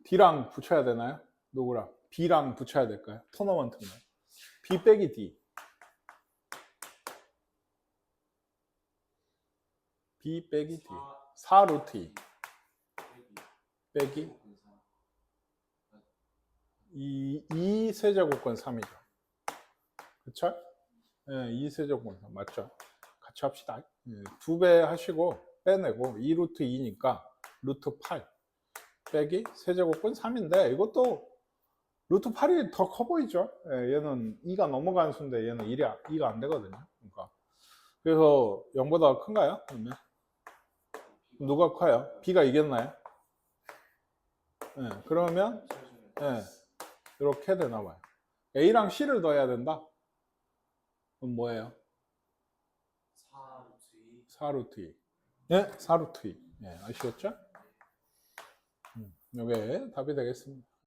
D랑 붙여야 되나요? 누구랑? B랑 붙여야 될까요? 토너먼트인가요? B 빼기 D. B 빼기 D. 4 루트 2 빼기 2 세제곱근 3이죠. 그쵸? 네, 2 세제곱근 3 맞죠? 같이 합시다. 2배 하시고 빼내고 2 루트 2니까 루트 8 빼기 세제곱근 3인데 이것도 루트 8이 더 커 보이죠? 얘는 2가 넘어가는 수인데 얘는 2가 안 되거든요. 그러니까. 그래서 0보다 큰가요? 그러면 누가 커요? B가 이겼나요? 그러면 이렇게 되나 봐요. A랑 C를 더해야 된다? 그럼 뭐예요? 4 루트 2. 네? 4 루트 2. 아시겠죠? 이게 답이 되겠습니다.